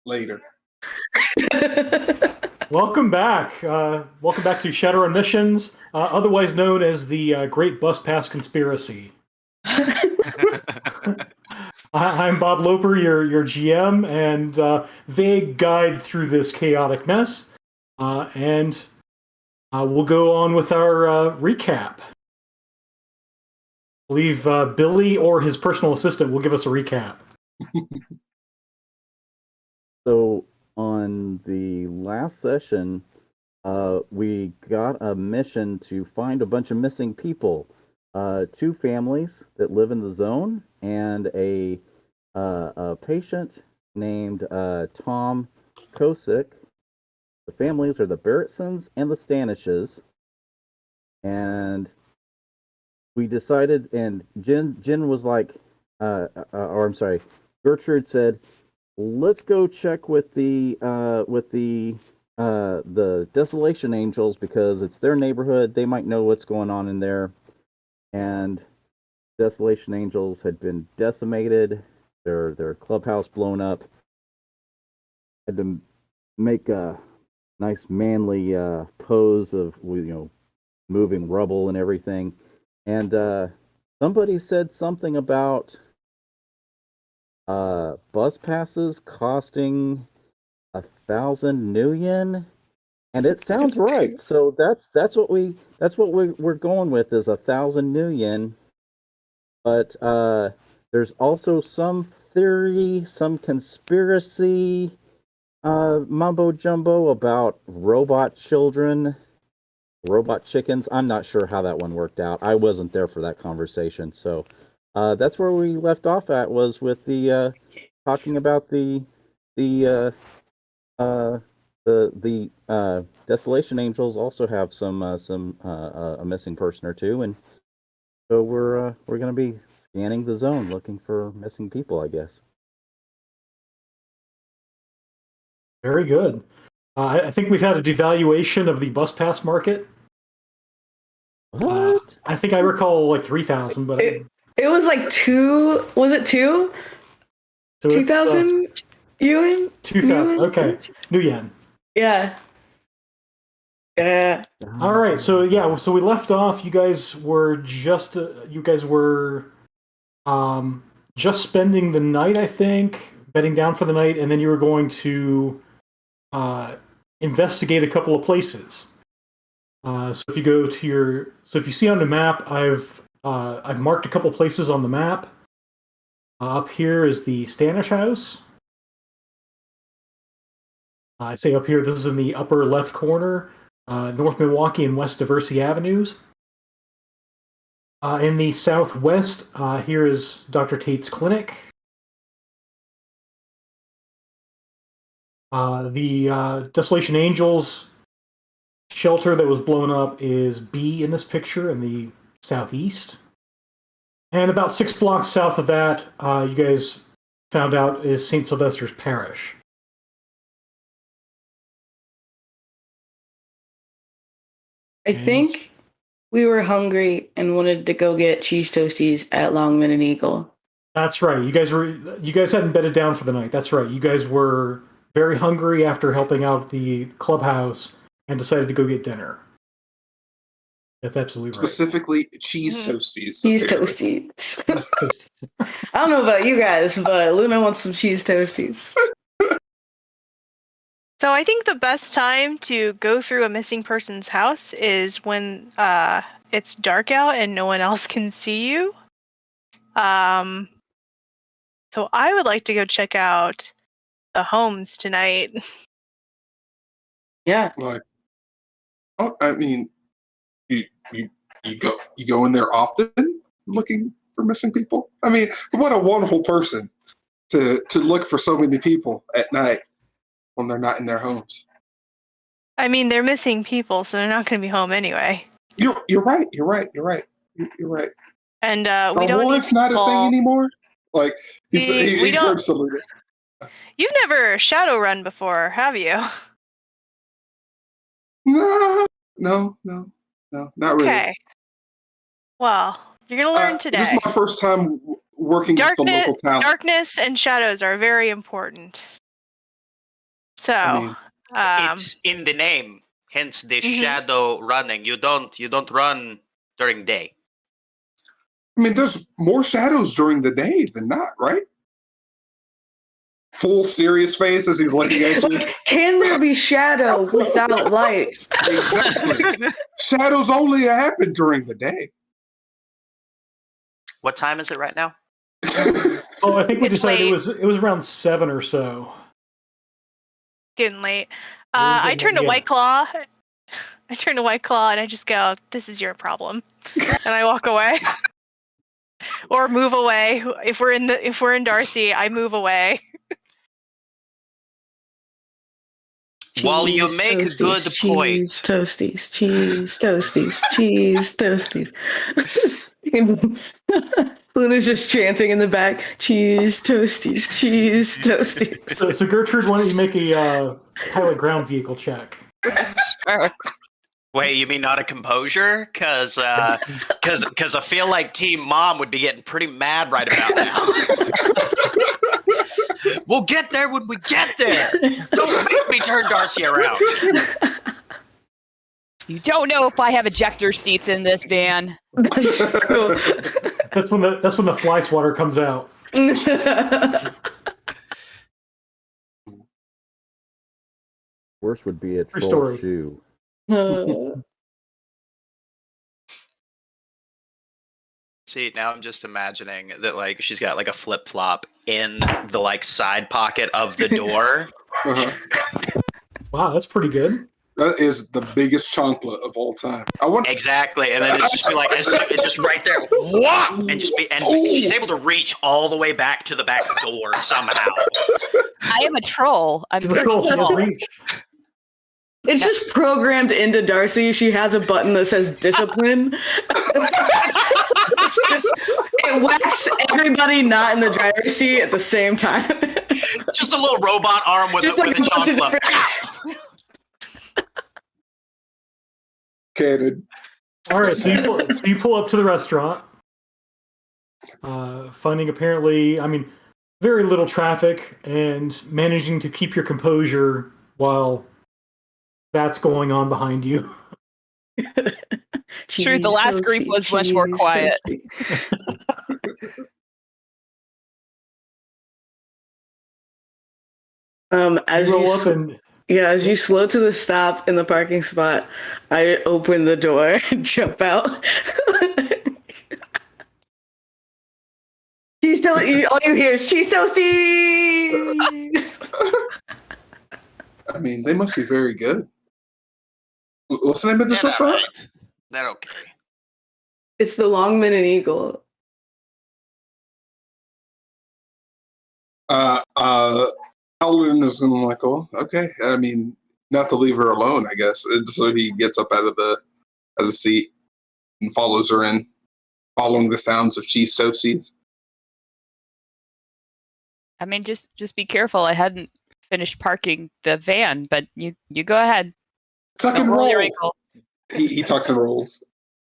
later. Welcome back. Welcome back to Shadowrun Missions, otherwise known as the Great Bus Pass Conspiracy. I'm Bob Loper, your GM, and vague guide through this chaotic mess. And we'll go on with our recap. I believe Billy or his personal assistant will give us a recap. So on the last session, we got a mission to find a bunch of missing people. Two families that live in the zone and a patient named Tom Kosick. The families are the Barrettsons and the Stanishes. And we decided, and Jen was like, or I'm sorry, Gertrude said, let's go check with the Desolation Angels because it's their neighborhood. They might know what's going on in there. And Desolation Angels had been decimated. Their clubhouse blown up. Had to make a nice manly pose of moving rubble and everything. And somebody said something about bus passes costing 1,000 new yen, and it sounds right. So that's what we're going with is 1,000 new yen. But there's also some theory, some conspiracy, mumbo jumbo about robot children, robot chickens. I'm not sure how that one worked out. I wasn't there for that conversation, so. That's where we left off at, was with the talking about the Desolation Angels also have a missing person or two, and so we're gonna be scanning the zone looking for missing people, I guess. Very good. I think we've had a devaluation of the bus pass market. What? I think I recall like 3,000, but it was like two. Was it two? So 2,000 yuan. 2,000. Okay, new yen. Yeah. Yeah. All right. So yeah. So we left off. You guys were just just spending the night, I think, bedding down for the night, and then you were going to investigate a couple of places. So if you see on the map, I've marked a couple places on the map. Up here is the Stanish house. I say up here, this is in the upper left corner, North Milwaukee and West Diversey Avenues. In the southwest, here is Dr. Tate's clinic. The Desolation Angels shelter that was blown up is B in this picture in the southeast. And about 6 blocks south of that, you guys found out is St. Sylvester's Parish. I think we were hungry and wanted to go get cheese toasties at Longman and Eagle. That's right. You guys hadn't bedded down for the night. That's right. You guys were very hungry after helping out the clubhouse and decided to go get dinner. That's absolutely right. Specifically, cheese toasties. Cheese toasties. I don't know about you guys, but Luna wants some cheese toasties. So I think the best time to go through a missing person's house is when it's dark out and no one else can see you. So I would like to go check out the homes tonight. Yeah. Like, I mean, you go in there often looking for missing people. I mean, what a wonderful person to look for so many people at night when they're not in their homes. I mean, they're missing people, so they're not going to be home anyway. You're right. You're right. And we don't. Warrant's not a thing anymore. Like he don't. turns to Luna. You've never Shadowrun before, have you? No, not really. Okay. Well, you're gonna learn today. This is my first time working with the local town. Darkness and shadows are very important. So, I mean, It's in the name, hence the Mhm. shadow running. You don't run during day. there's more shadows during the day than not, right? Full serious face as he's looking at you. Like, can there be shadow without light? Exactly. Shadows only happen during the day. What time is it right now? Oh, I think we It's decided late. it was around 7 or so. Getting late. It was I getting turn to late, yeah. White Claw. I turn to White Claw and I just go, "This is your problem," and I walk away, or move away. If we're in Darcy, I move away. While you Cheese, make a toasties, good point. cheese, toasties, cheese, toasties, cheese, toasties. Luna's just chanting in the back, cheese, toasties, cheese, toasties. So Gertrude, why don't you make a pilot ground vehicle check? Wait, you mean not a composure? Cause I feel like Team Mom would be getting pretty mad right about now. We'll get there when we get there. Don't make me turn Darcy around. You don't know if I have ejector seats in this van. That's cool. That's when the fly swatter comes out. Worst would be a True troll story. shoe. See, now I'm just imagining that like she's got like a flip flop in the like side pocket of the door. Uh-huh. Wow, that's pretty good. That is the biggest chocolate of all time. I want Exactly, and then it's just be like it's just right there, whoa, and she's able to reach all the way back to the back door somehow. I am a troll. I'm She's a very troll, she has small. reach. It's just programmed into Darcy. She has a button that says discipline. It whacks everybody not in the driver's seat at the same time. Just a little robot arm with Just a, like with a a bunch of chocolate. different- cannon. All right, so you pull up to the restaurant, finding apparently, very little traffic and managing to keep your composure while that's going on behind you. True, the last group was much more quiet. As You roll you up and as you slow to the stop in the parking spot, I open the door and jump out. Cheese toasty! All you hear is cheese toasty. They must be very good. What's the name of this They're restaurant? alright. They're okay. It's the Longman and Eagle. Paladin is like, oh, okay. Not to leave her alone, I guess. And so he gets up out of the seat and follows her in, following the sounds of cheese toasties. Just be careful. I hadn't finished parking the van, but you go ahead. Tuck Don't and roll your roll. ankle. He tucks and rolls.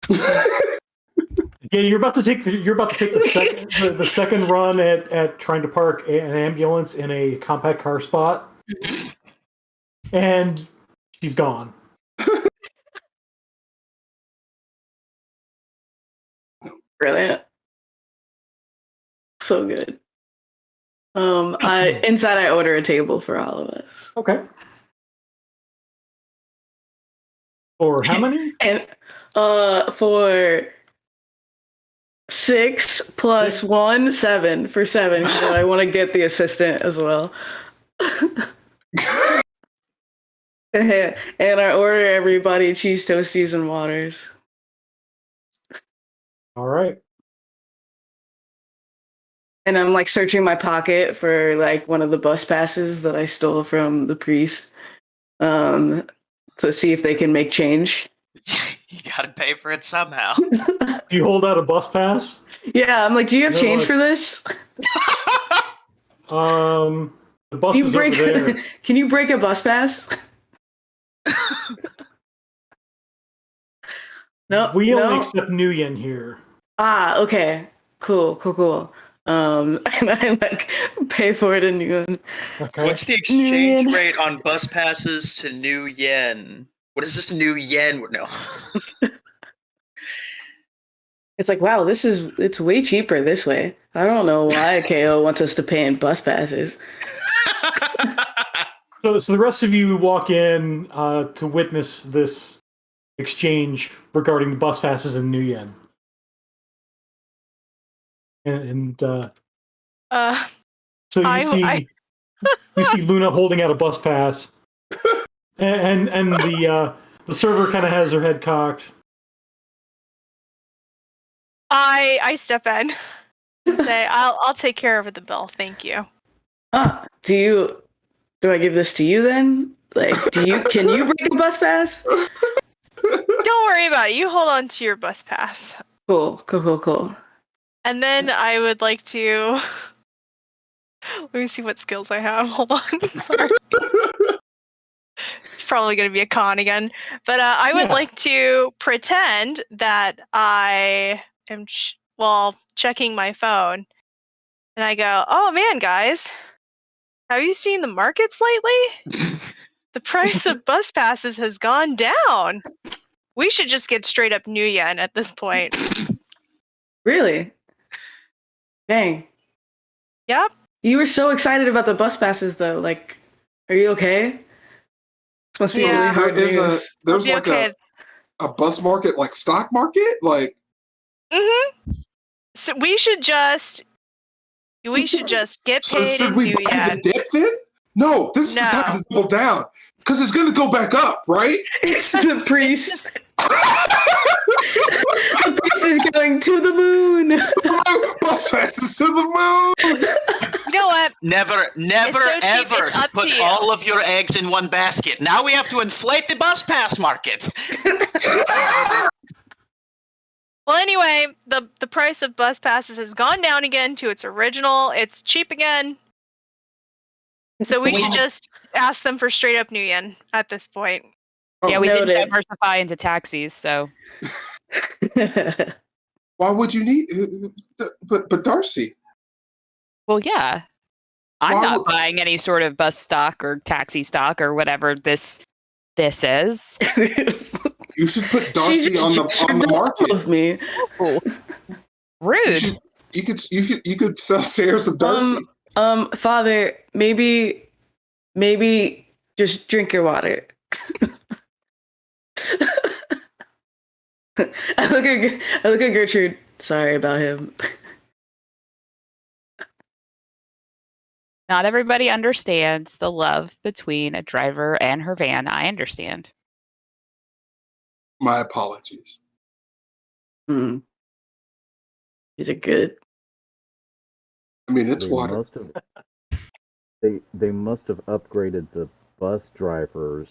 yeah, you're about to take the second run at trying to park an ambulance in a compact car spot, and she's gone. Brilliant. So good. I order a table for all of us. Okay. For how many? And for 6 plus 6. 1, 7 for 7. So I want to get the assistant as well. And I order everybody cheese toasties and waters. All right. And I'm like searching my pocket for like one of the bus passes that I stole from the priest, to see if they can make change. You gotta pay for it somehow. Do you hold out a bus pass? Yeah, I'm like, do you have No, change like- for this? The bus Can you is break? over there. Can you break a bus pass? No, We only no. accept New Yen here. Ah, okay, cool. And I like pay for it in yuan. Okay. What's the exchange Yen. rate on bus passes to new yen? What is this new yen? No. It's like, wow, it's way cheaper this way. I don't know why KO wants us to pay in bus passes. So the rest of you walk in to witness this exchange regarding the bus passes in New Yen. And so you see Luna holding out a bus pass, and the server kind of has her head cocked. I step in and say, I'll take care of the bill, thank you. Do I give this to you then? Like, can you bring a bus pass? Don't worry about it. You hold on to your bus pass. Cool. And then I would like to let me see what skills I have. Hold on. Sorry. It's probably going to be a con again. But I would like to pretend that I am checking my phone. And I go, "Oh man, guys. Have you seen the markets lately? The price of bus passes has gone down. We should just get straight up new yen at this point." Really? Dang. Yep. You were so excited about the bus passes, though. Like, are you okay? This must be really hard news. There's Be like okay. a bus market, like stock market, like. So we should just get So paid should in we new buy yen. the dip then? No, this is the time to double down because it's going to go back up, right? It's the priest. The priest is going to the moon. Bus passes to the moon. You know what? Never so cheap, ever it's up put to you. all of your eggs in one basket. Now we have to inflate the bus pass market. Well, anyway, the price of bus passes has gone down again to its original. It's cheap again. So we should just ask them for straight up new yen at this point. Yeah, we didn't Noted. diversify into taxis, so. Why would you need? But Darcy. Well, yeah. I'm Why not would- buying any sort of bus stock or taxi stock or whatever this is. You should put Darcy on the market. Of me. Oh, rude. You could sell shares of Darcy. Father, maybe just drink your water. I look at Gertrude. Sorry about him. Not everybody understands the love between a driver and her van. I understand. My apologies. Is it good? I mean, it's water. They must have upgraded the bus drivers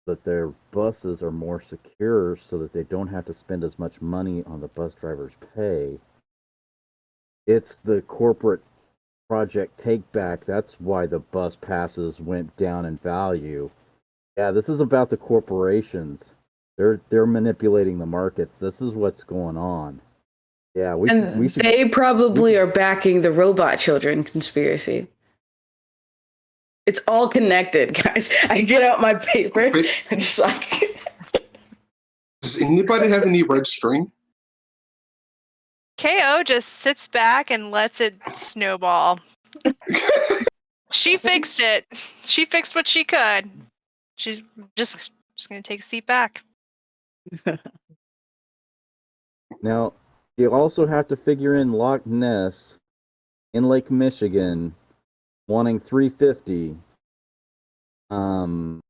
so that their buses are more secure so that they don't have to spend as much money on the bus drivers' pay. It's the corporate project take back. That's why the bus passes went down in value. Yeah, this is about the corporations. They're manipulating the markets. This is what's going on. Yeah, we should. They probably are backing the robot children conspiracy. It's all connected, guys. I get out my paper and just like. Does anybody have any red string? KO just sits back and lets it snowball. She fixed it. She fixed what she could. She's just gonna take a seat back. Now, you also have to figure in Loch Ness in Lake Michigan wanting 350. And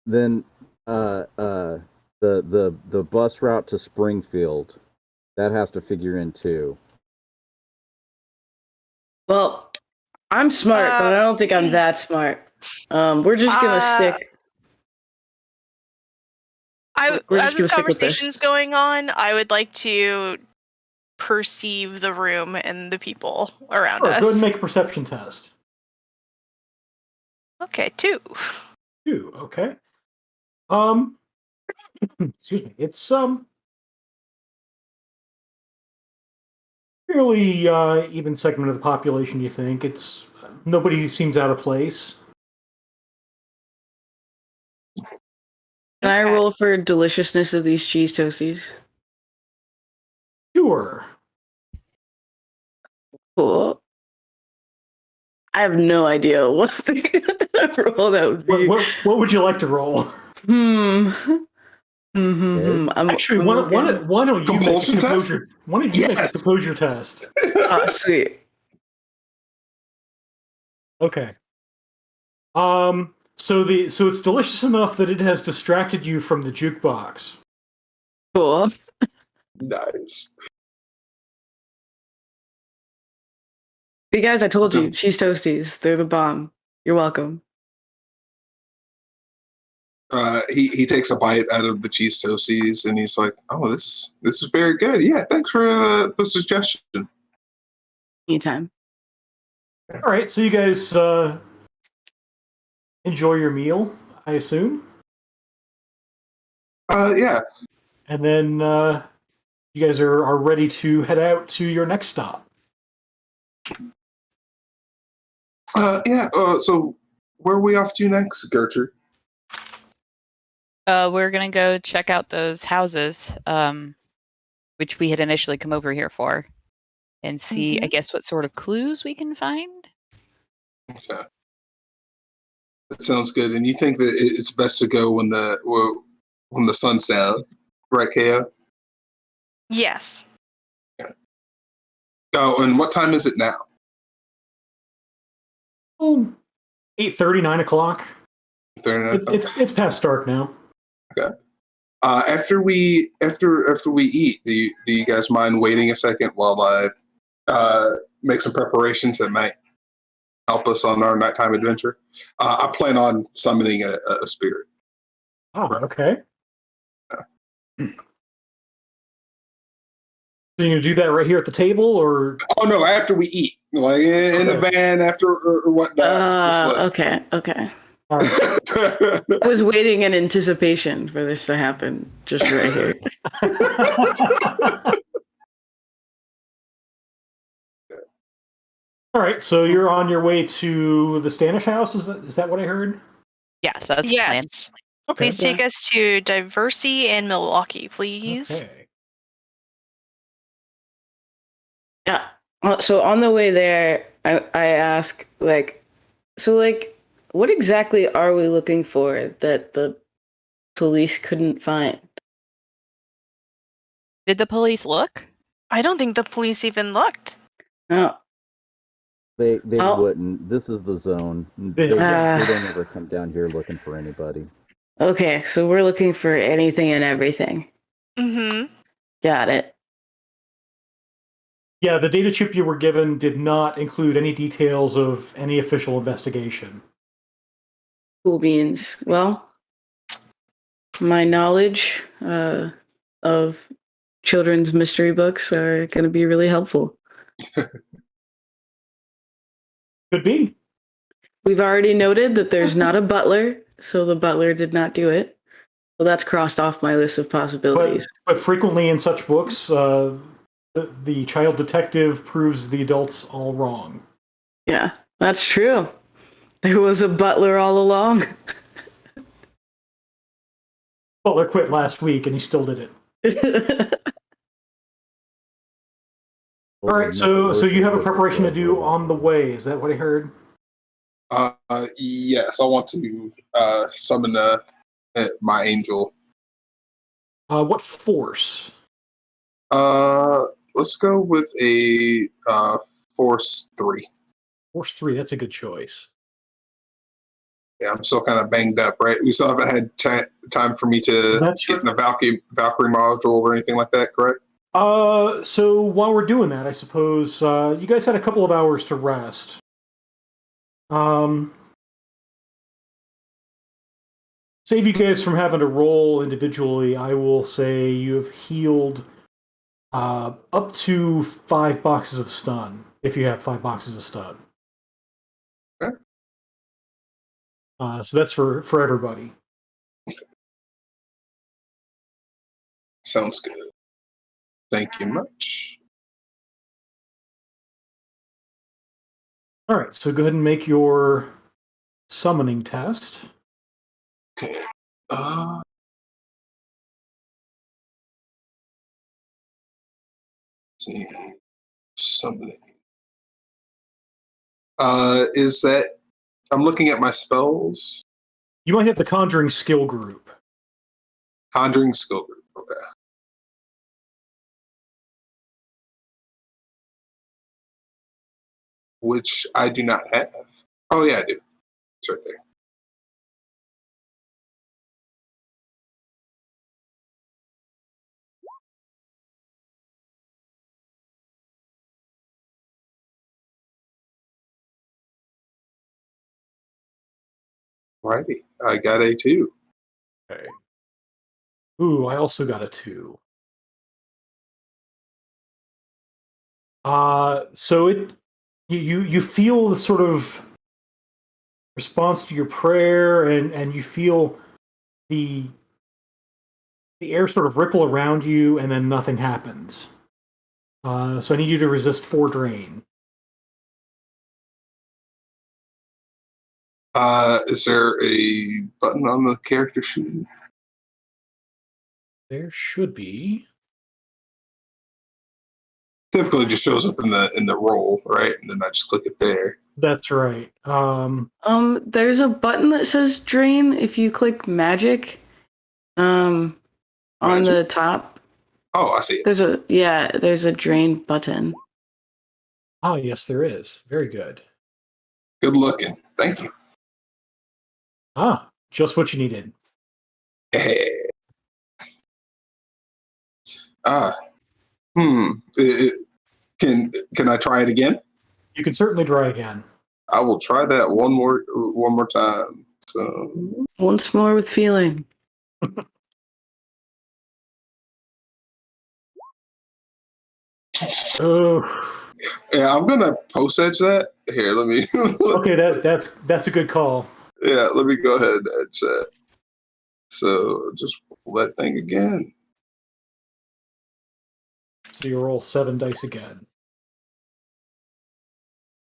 then the bus route to Springfield, that has to figure in too. Well, I'm smart, but I don't think I'm that smart. We're just gonna stick. As this conversation is going on, I would like to perceive the room and the people around us. Go ahead and make a perception test. Okay, 2. 2, okay. Excuse me. It's Fairly even segment of the population, you think. It's nobody seems out of place. Can I Okay. roll for deliciousness of these cheese toasties? Sure. Cool. I have no idea what the roll that would be. What would you like to roll? Actually, I'm looking. why don't you make a Compulsion test? composure? Why don't you make a Yes. composure test? Oh, sweet. Okay. So it's delicious enough that it has distracted you from the jukebox. Cool. Nice. See, guys, I told you, cheese toasties. They're the bomb. You're welcome. He takes a bite out of the cheese toasties and he's like, "Oh, this is very good. Yeah, thanks for the suggestion." Anytime. All right, so you guys enjoy your meal, I assume, Yeah. and then you guys are ready to head out to your next stop. Yeah. So where are we off to next, Gertrude? We're gonna go check out those houses, which we had initially come over here for, and see, I guess, what sort of clues we can find. Okay. That sounds good. And you think that it's best to go when the sun's down, right, Kaya? Yes. Oh, and what time is it now? Oh, 8:30, 9 o'clock. 39? It's past dark now. Okay. After we eat, do you guys mind waiting a second while I make some preparations that might help us on our nighttime adventure? I plan on summoning a spirit. Oh, okay. So you're gonna do that right here at the table, or Oh no! After we eat, like in the van, after or whatnot. Okay. all right. I was waiting in anticipation for this to happen, just right here. All right, so you're on your way to the Stanish house. Is that what I heard? Yes, that's the plan. Yes. Okay. Please take us to Diversey and Milwaukee, please. Okay. Yeah. So on the way there, I ask, what exactly are we looking for that the police couldn't find? Did the police look? I don't think the police even looked. Oh, They Oh. wouldn't. This is the zone. They don't ever come down here looking for anybody. okay. So we're looking for anything and everything. Mm-hmm. Got it. Yeah, the data chip you were given did not include any details of any official investigation. Cool beans. Well, my knowledge of children's mystery books are going to be really helpful. Could be. We've already noted that there's not a butler, so the butler did not do it. So that's crossed off my list of possibilities. But frequently in such books, the child detective proves the adults all wrong. Yeah, that's true. There was a butler all along. Butler quit last week and he still did it. All right, so you have a preparation to do on the way. Is that what I heard? Yes, I want to summon my angel. What force? Let's go with a force 3. Force 3. That's a good choice. Yeah, I'm still kind of banged up, right? We still haven't had time for me to get in the Valkyrie module or anything like that, correct? So while we're doing that, I suppose you guys had a couple of hours to rest. Save you guys from having to roll individually, I will say you have healed up to 5 boxes of stun, if you have 5 boxes of stun. Okay. So that's for everybody. Sounds good. Thank you much. All right, so go ahead and make your summoning test. Okay. See. Summoning. Is that I'm looking at my spells? You might have the Conjuring skill group. Conjuring skill group. Okay. Which I do not have. Oh yeah, I do. It's right there. Righty. I got a 2. Okay. Ooh, I also got a 2. So you feel the sort of response to your prayer, and you feel the air sort of ripple around you, and then nothing happens. So I need you to resist 4 drain. Is there a button on the character sheet? There should be. Typically, it just shows up in the roll, right? And then I just click it there. That's right. There's a button that says drain if you click magic. On Magic? the top. Oh, I see it. There's a drain button. Oh, yes, there is. Very good. Good looking. Thank you. Just what you needed. Can I try it again? You can certainly try again. I will try that one more time. So Once more with feeling. Oh. Yeah, I'm gonna post edge that. Here, let me. Okay, that's a good call. Yeah, let me go ahead and edge that. So just roll that thing again. So you roll 7 dice again.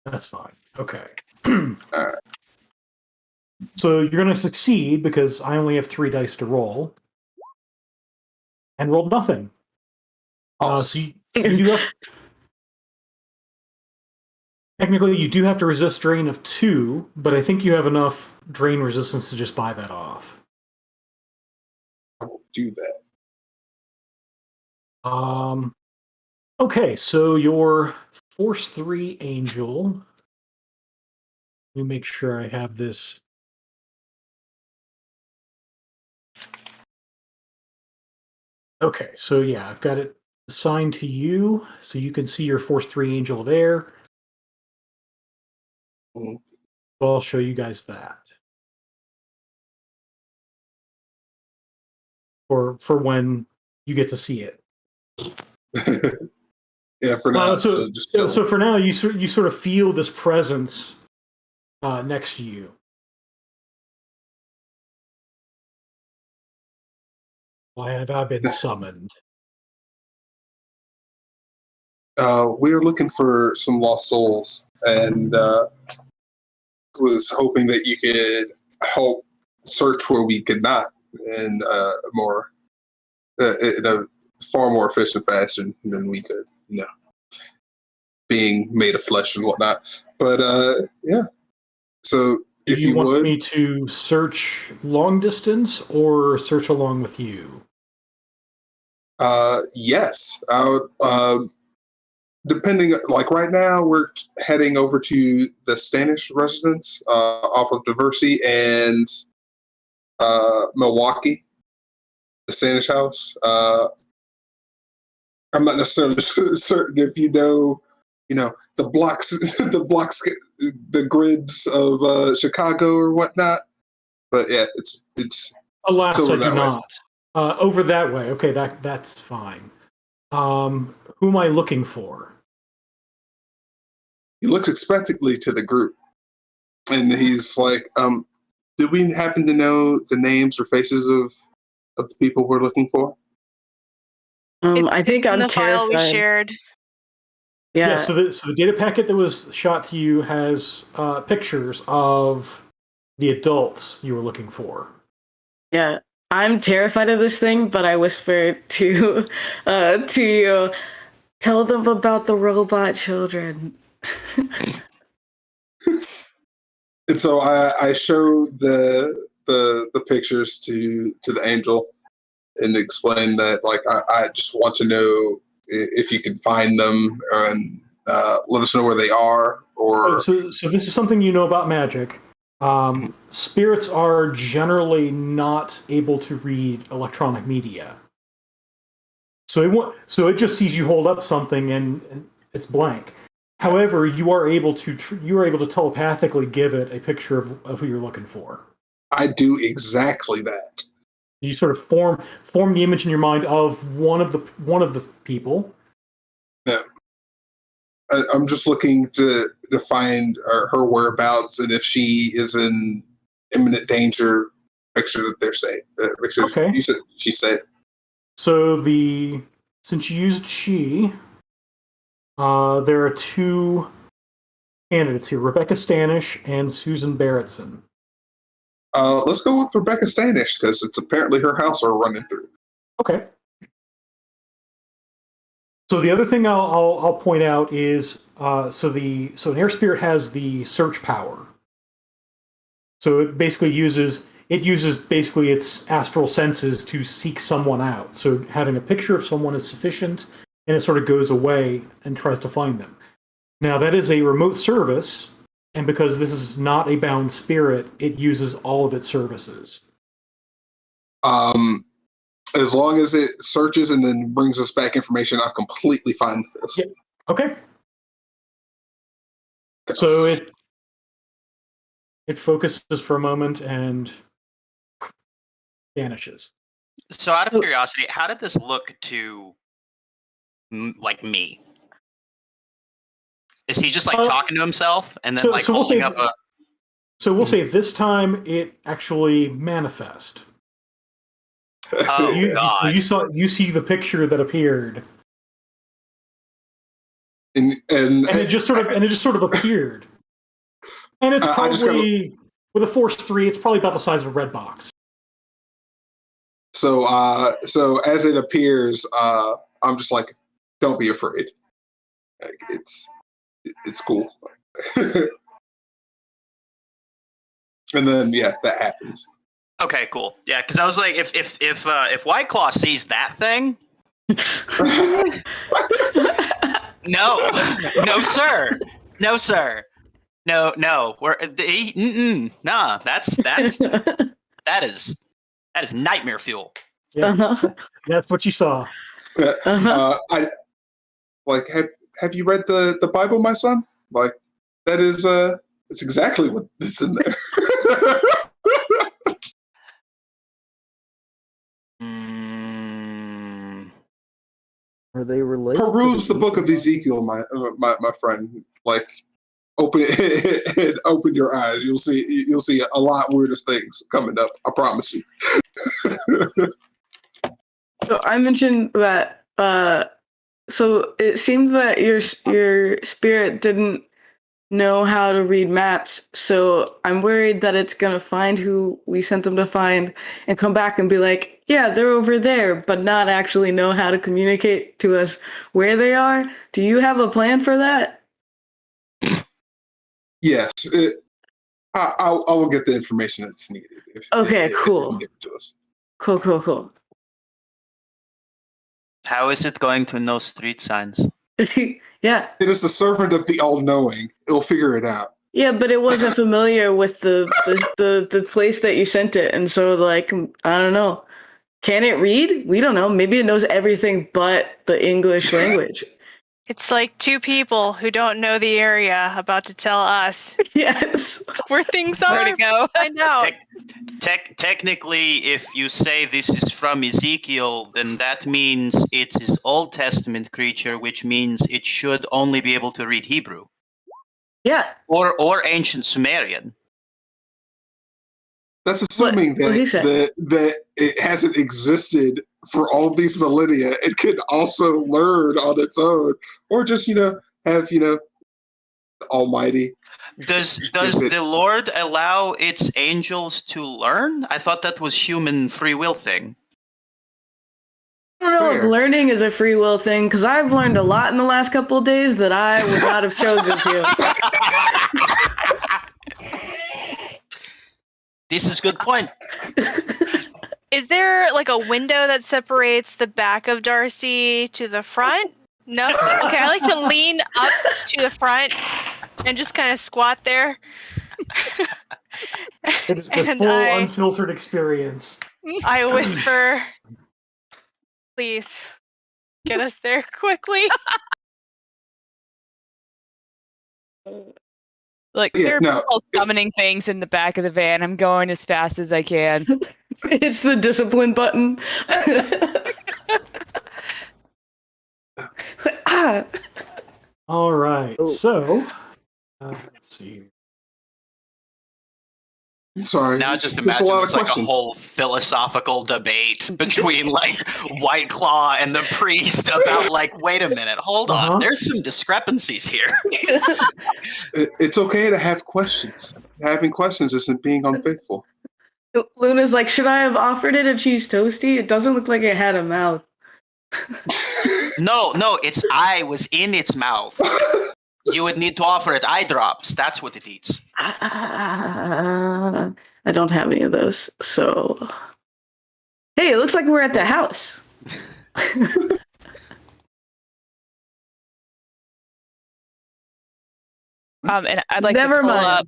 That's fine. Okay. All right. So you're going to succeed because I only have 3 dice to roll, and rolled nothing. Awesome. So you do have, technically you do have to resist drain of 2, but I think you have enough drain resistance to just buy that off. I will do that. Okay, so your Force 3 Angel. Let me make sure I have this. Okay, so yeah, I've got it assigned to you, so you can see your Force 3 Angel there. Mm-hmm. I'll show you guys that. For when you get to see it. Yeah, for now. So just chill. so for now, you sort of feel this presence next to you. Why have I been summoned? We were looking for some lost souls, and was hoping that you could help search where we could not, in in a far more efficient fashion than we could. Being made of flesh and whatnot. But yeah. So Do if you you want would, me to search long distance or search along with you? yes, I would. Depending, like right now, we're heading over to the Stanish residence off of Diversity and Milwaukee, the Stanish house. I'm not necessarily certain if you know the blocks, the grids of Chicago or whatnot. But yeah, it's Alas, over I do that way. not. Over that way. Okay, that's fine. Who am I looking for? He looks expectantly to the group, and he's like, "Do we happen to know the names or faces of the people we're looking for?" I think in I'm the file we terrified. shared. Yeah. So the data packet that was shot to you has pictures of the adults you were looking for. Yeah. I'm terrified of this thing, but I whisper to you, tell them about the robot children. And so I show the pictures to the angel and explain that like I just want to know if you can find them and let us know where they are. Or So this is something you know about magic. Spirits are generally not able to read electronic media. So it just sees you hold up something and it's blank. However, you are able to telepathically give it a picture of who you're looking for. I do exactly that. You sort of form the image in your mind of one of the people. Yeah. I'm just looking to find her whereabouts and if she is in imminent danger. Make sure that they're safe. Make sure Okay. you said she's safe. So since you used she, there are two candidates here: Rebecca Stanish and Susan Barrettson. Let's go with Rebecca Stanish because it's apparently her house we're running through. Okay. So the other thing I'll point out is so an air spirit has the search power. So it basically uses basically its astral senses to seek someone out. So having a picture of someone is sufficient, and it sort of goes away and tries to find them. Now that is a remote service, and because this is not a bound spirit, it uses all of its services. As long as it searches and then brings us back information, I'm completely fine with this. Yeah. Okay. So it focuses for a moment and vanishes. So, out of curiosity, how did this look to like me? Is he just like talking to himself and then like holding up a? So we'll say this time it actually manifest. Oh God! You see the picture that appeared, and it just sort of appered, and it's probably with a force 3. It's probably about the size of a red box. So as it appears, I'm just like, don't be afraid. Like, it's cool. And then that happens. Okay, cool. Yeah, because I was like, if White Claw sees that thing, no, sir, no, nah, that is nightmare fuel. Yeah, that's what you saw. I like have you read the Bible, my son? Like that is it's exactly what it's in there. Are they related? Peruse the book of Ezekiel, my friend. Like, open your eyes. You'll see a lot weirder things coming up. I promise you. So I mentioned that. So it seemed that your spirit didn't know how to read maps. So I'm worried that it's gonna find who we sent them to find and come back and be like, yeah, they're over there, but not actually know how to communicate to us where they are. Do you have a plan for that? Yes, I will get the information that's needed. Okay, cool. If you give it to us. Cool. How is it going to know street signs? Yeah. It is the servant of the all-knowing. It'll figure it out. Yeah, but it wasn't familiar with the place that you sent it, and so like I don't know. Can it read? We don't know. Maybe it knows everything but the English language. It's like two people who don't know the area about to tell us Yes. where things Where are. to go? Find out. Technically, if you say this is from Ezekiel, then that means it is Old Testament creature, which means it should only be able to read Hebrew. Yeah. Or ancient Sumerian. That's assuming that it hasn't existed for all these millennia and could also learn on its own, or just have, the Almighty. Does it- the Lord allow its angels to learn? I thought that was human free will thing. I don't know if Fair. learning is a free will thing, because I've learned a lot in the last couple of days that I would not have chosen to. This is good point. Is there like a window that separates the back of Darcy to the front? No? Okay, I like to lean up to the front and just kind of squat there. It is the And full I unfiltered experience. whisper, please, get us there quickly. Like, Yeah, there are no, people summoning things in the back of the van. I'm going as fast as I can. It's the discipline button. Ah. All right, Oh. so let's see. I'm sorry. Now there's just a imagine lot of it's like a questions. whole philosophical debate between like White Claw and the priest about like, wait a minute, hold Uh-huh. on, there's some discrepancies here. It's okay to have questions. Having questions isn't being unfaithful. Luna's like, should I have offered it a cheese toasty? It doesn't look like it had a mouth. No, its eye was in its mouth. You would need to offer it eye drops. That's what it eats. I don't have any of those, so. Hey, it looks like we're at the house. And I'd like Never to pull mind.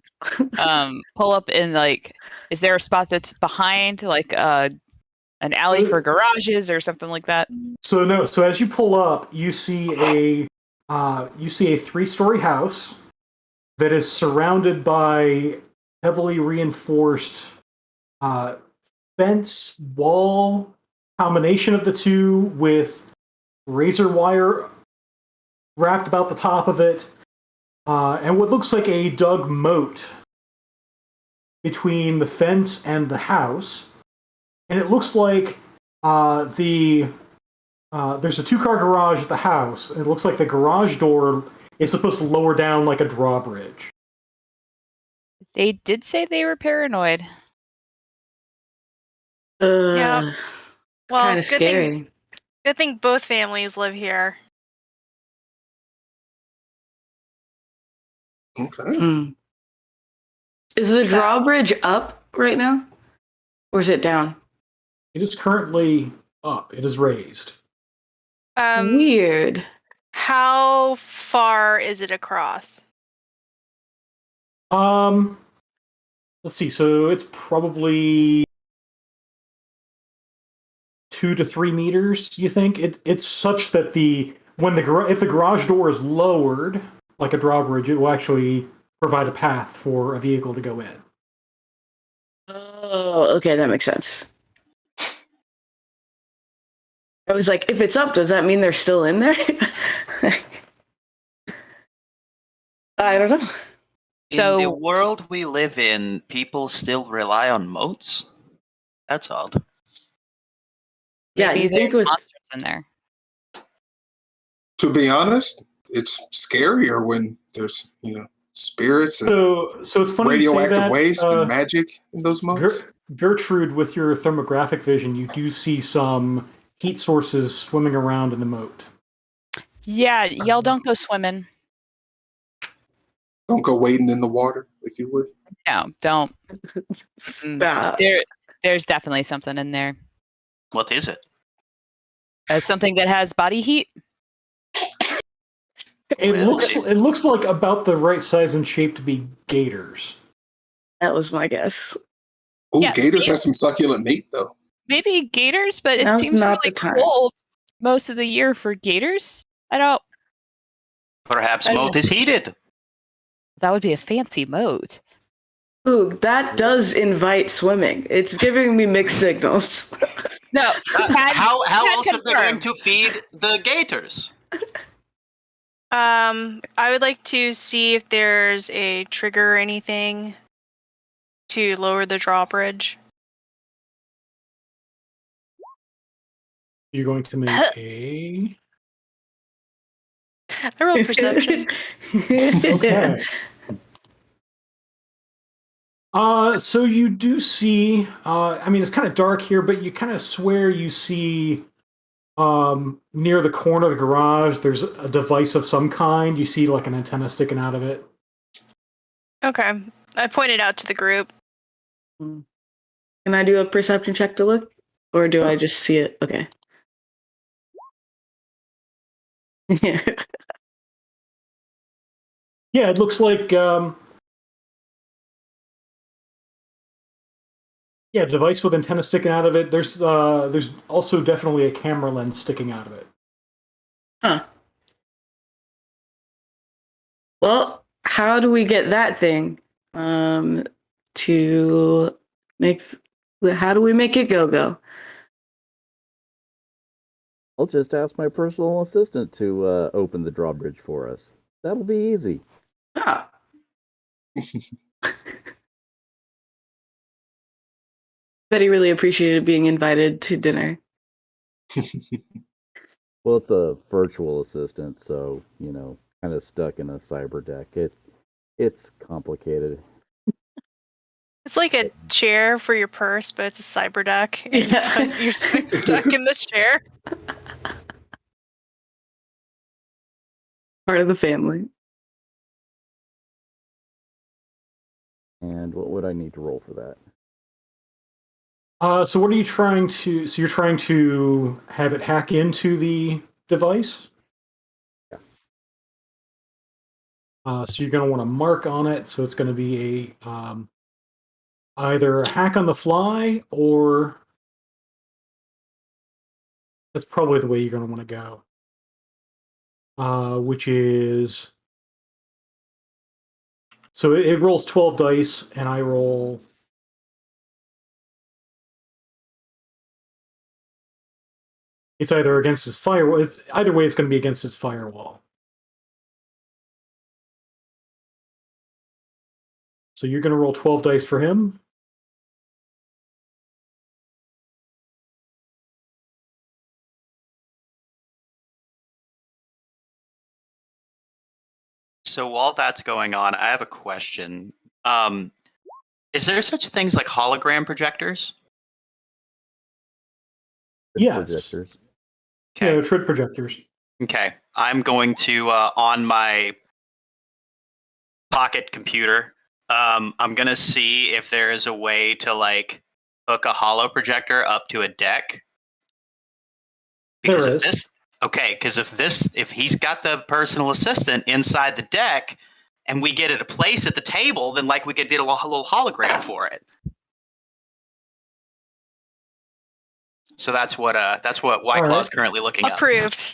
up, pull up in like, is there a spot that's behind like an alley for garages or something like that? So no. So as you pull up, you see a 3-story house that is surrounded by heavily reinforced fence wall, combination of the two with razor wire wrapped about the top of it, and what looks like a dug moat between the fence and the house. And it looks like there's a 2-car garage at the house, and it looks like the garage door is supposed to lower down like a drawbridge. They did say they were paranoid. Yeah. Well, Kind of scary. Good thing both families live here. Okay. Hmm. Is the drawbridge up right now? Or is it down? It is currently up. It is raised. Weird. How far is it across? Let's see. So it's probably 2 to 3 meters. You think it's such that if the garage door is lowered like a drawbridge, it will actually provide a path for a vehicle to go in. Oh, okay, that makes sense. I was like, if it's up, does that mean they're still in there? I don't know. So- in the world we live in, people still rely on moats? That's odd. Yeah, Maybe you think there's with monsters in there. To be honest, it's scarier when there's, spirits and So it's funny you say radioactive that. waste and magic in those moats. Gertrude, with your thermographic vision, you do see some heat sources swimming around in the moat. Yeah, y'all don't go swimming. Don't go wading in the water, if you would. No, don't. stop. There's definitely something in there. What is it? Something that has body heat. It Really? looks like about the right size and shape to be gators. That was my guess. Oh, Yeah, gators have some succulent meat, though. Maybe gators, but it Now's seems not really the time. cold most of the year for gators. I don't. Perhaps I moat don't- is heated. That would be a fancy moat. Ooh, that does invite swimming. It's giving me mixed signals. No, How can else are they going confirm. to feed the gators? I would like to see if there's a trigger or anything to lower the drawbridge. You're going to make a. I rolled perception. Okay. So you do see, I mean, it's kind of dark here, but you kind of swear you see near the corner of the garage, there's a device of some kind. You see like an antenna sticking out of it. Okay. I pointed out to the group. Can I do a perception check to look? Or do I just see it? Okay. Yeah. Yeah, it looks like, yeah, a device with antenna sticking out of it. There's also definitely a camera lens sticking out of it. Huh. Well, how do we get that thing to make? How do we make it go? I'll just ask my personal assistant to open the drawbridge for us. That'll be easy. Ah. Betty really appreciated being invited to dinner. Well, it's a virtual assistant, so, kind of stuck in a cyber deck. It's complicated. It's like a chair for your purse, but it's a cyber duck. And Yeah. you put your cyber duck in the chair. Part of the family. And what would I need to roll for that? So what are you trying to? So you're trying to have it hack into the device? Yeah. So you're going to want to mark on it. So it's going to be a either a hack on the fly, or that's probably the way you're going to want to go. Which is, so it rolls 12 dice, and I roll. It's either against its firewall. Either way, it's going to be against its firewall. So you're going to roll 12 dice for him. So while that's going on, I have a question. Is there such things like hologram projectors? Yes. Projectors. Yeah, Okay. TRID projectors. Okay. I'm going to on my pocket computer. I'm gonna see if there is a way to like hook a holo projector up to a deck. Because There if is. this, okay, because if he's got the personal assistant inside the deck, and we get it a place at the table, then like we could do a little hologram for it. So that's what White Claw's currently looking up. Approved.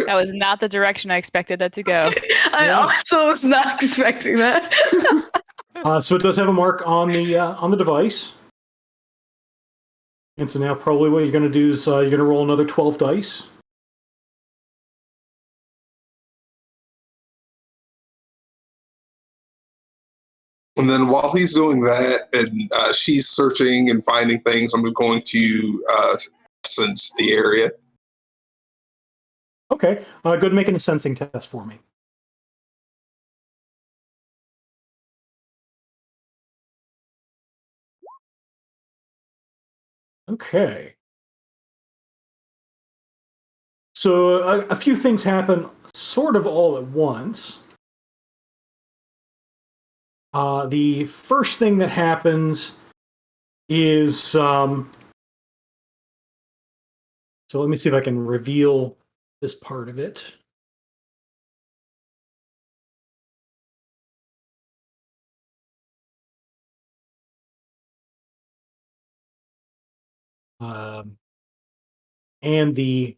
That was not the direction I expected that to go. I also was not expecting that. So it does have a mark on the device. And so now probably what you're going to do is you're going to roll another 12 dice. And then while he's doing that and she's searching and finding things, I'm going to sense the area. Okay. Go ahead and make a sensing test for me. Okay. So a few things happen sort of all at once. The first thing that happens is, so let me see if I can reveal this part of it. And the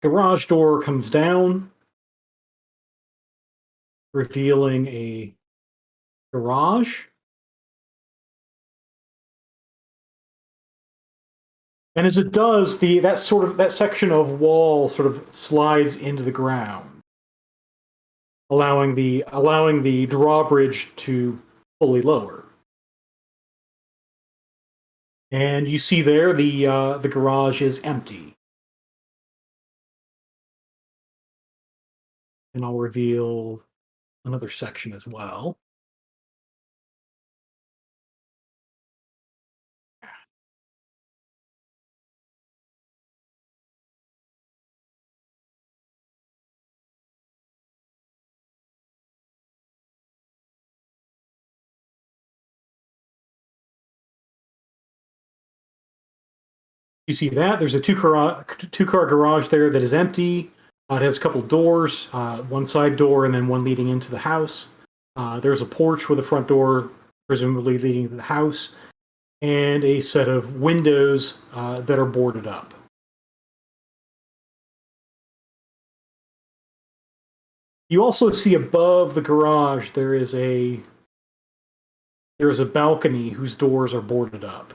garage door comes down, revealing a garage. And as it does, that section of wall sort of slides into the ground, allowing the drawbridge to fully lower. And you see there the garage is empty. And I'll reveal another section as well. You see that there's a two-car garage there that is empty. It has a couple doors, one side door and then one leading into the house. There's a porch with a front door, presumably leading to the house, and a set of windows that are boarded up. You also see above the garage there is a balcony whose doors are boarded up.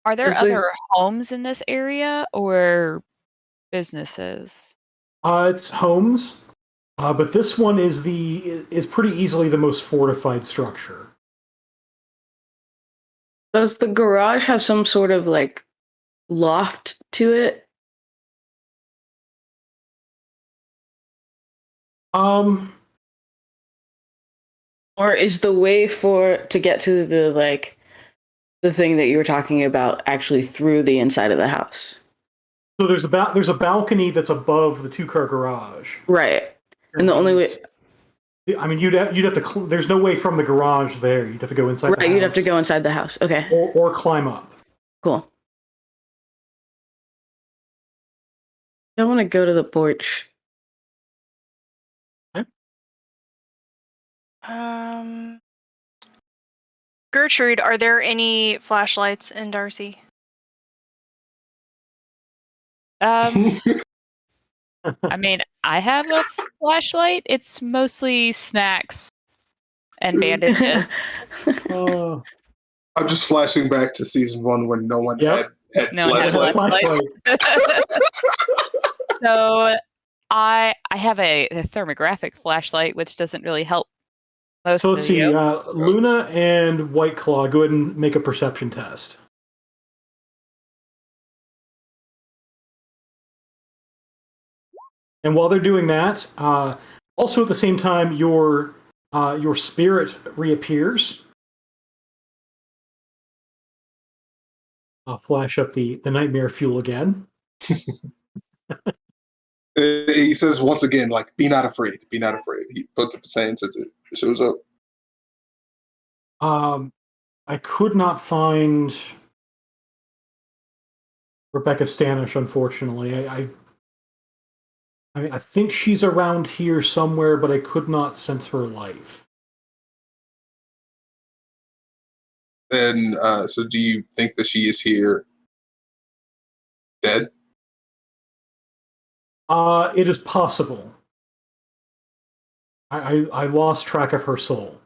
Are there Is there- other homes in this area or businesses? It's homes, but this one is pretty easily the most fortified structure. Does the garage have some sort of like loft to it? Or is the way to get to the thing that you were talking about actually through the inside of the house? So there's a balcony that's above the two-car garage. Right. And the only way, I mean, you'd have to. There's no way from the garage there. You'd have to go inside. right, the house, you'd have to go inside the house. Okay, or climb up. cool. I want to go to the porch. Gertrude, are there any flashlights in Darcy? I mean, I have a flashlight. It's mostly snacks and bandages. Uh, I'm just flashing back to season 1 when no one Yep. had No one had a flashlights. flashlight. So I have a thermographic flashlight, which doesn't really help most so let's of see. you. Luna and White Claw, go ahead and make a perception test. And while they're doing that, also at the same time, your spirit reappears. I'll flash up the nightmare fuel again. He says once again, like, be not afraid. Be not afraid. He puts up his hand, says it shows up. I could not find Rebecca Stanish, unfortunately. I mean, I think she's around here somewhere, but I could not sense her life. And so do you think that she is here dead? It is possible. I lost track of her soul.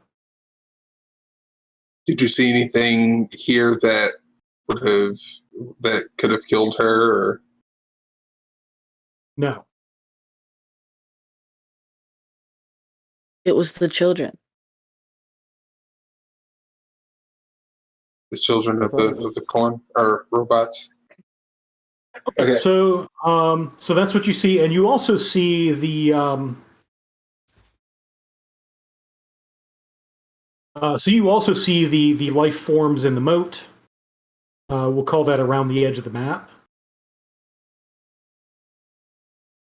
Did you see anything here that could have killed her? Or? No. It was the children. The children of the corn or robots? Okay. Okay. So that's what you see, and you also see the the life forms in the moat. We'll call that around the edge of the map,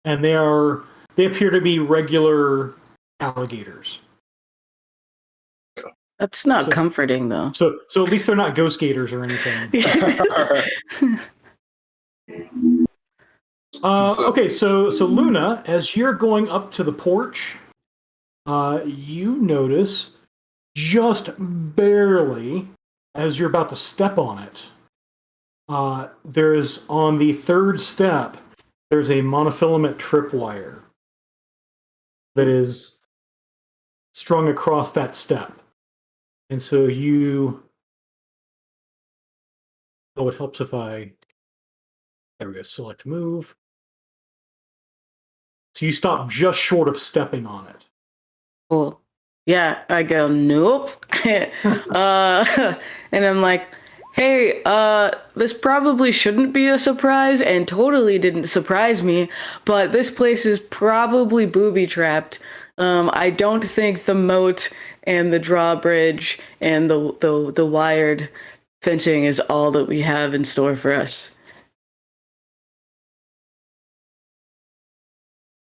and they appear to be regular alligators. That's not comforting, though. So at least they're not ghost gators or anything. Okay, so Luna, as you're going up to the porch, you notice just barely as you're about to step on it. There is on the third step. There's a monofilament tripwire that is strung across that step. And so it helps if there we go, select move. So you stop just short of stepping on it. Cool. Yeah, I go, nope. And I'm like, Hey, this probably shouldn't be a surprise and totally didn't surprise me, but this place is probably booby-trapped. I don't think the moat and the drawbridge and the wired fencing is all that we have in store for us.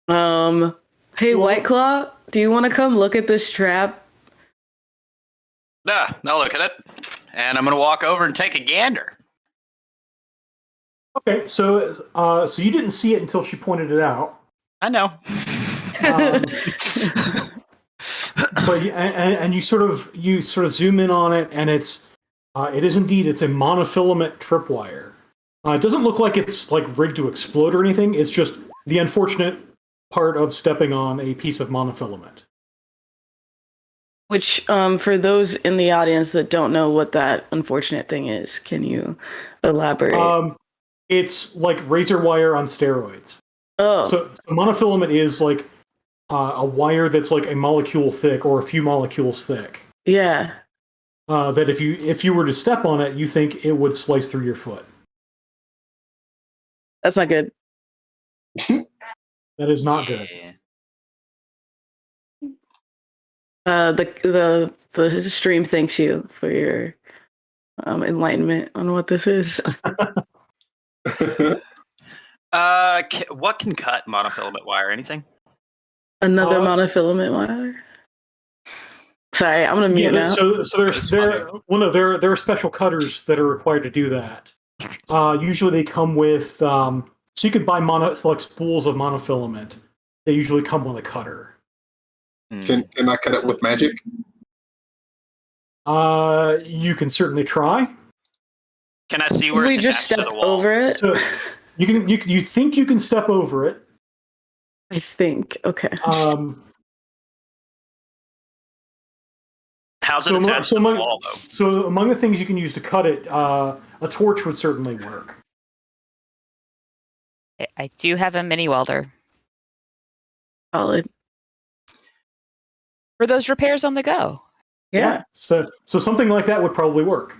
Hey, White Claw, do you want to come look at this trap? I'll look at it. And I'm going to walk over and take a gander. Okay, so so you didn't see it until she pointed it out. I know. But and you sort of zoom in on it, and it is indeed it's a monofilament tripwire. It doesn't look like it's like rigged to explode or anything. It's just the unfortunate part of stepping on a piece of monofilament. Which, for those in the audience that don't know what that unfortunate thing is, can you elaborate? It's like razor wire on steroids. Oh. So monofilament is like a wire that's like a molecule thick or a few molecules thick. Yeah. That if you were to step on it, you think it would slice through your foot. That's not good. That is not good. The stream thanks you for your enlightenment on what this is. What can cut monofilament wire? Anything? Another monofilament wire. Sorry, I'm gonna mute now. So there are special cutters that are required to do that. Usually they come with so you could buy like spools of monofilament. They usually come with a cutter. Can I cut it with magic? You can certainly try. Can I see where we it's just attached step to the wall? over it? So you think you can step over it. I think. Okay. How's it attached to the wall, though? So among the things you can use to cut it, a torch would certainly work. I do have a mini welder. Solid. For those repairs on the go. Yeah. So something like that would probably work.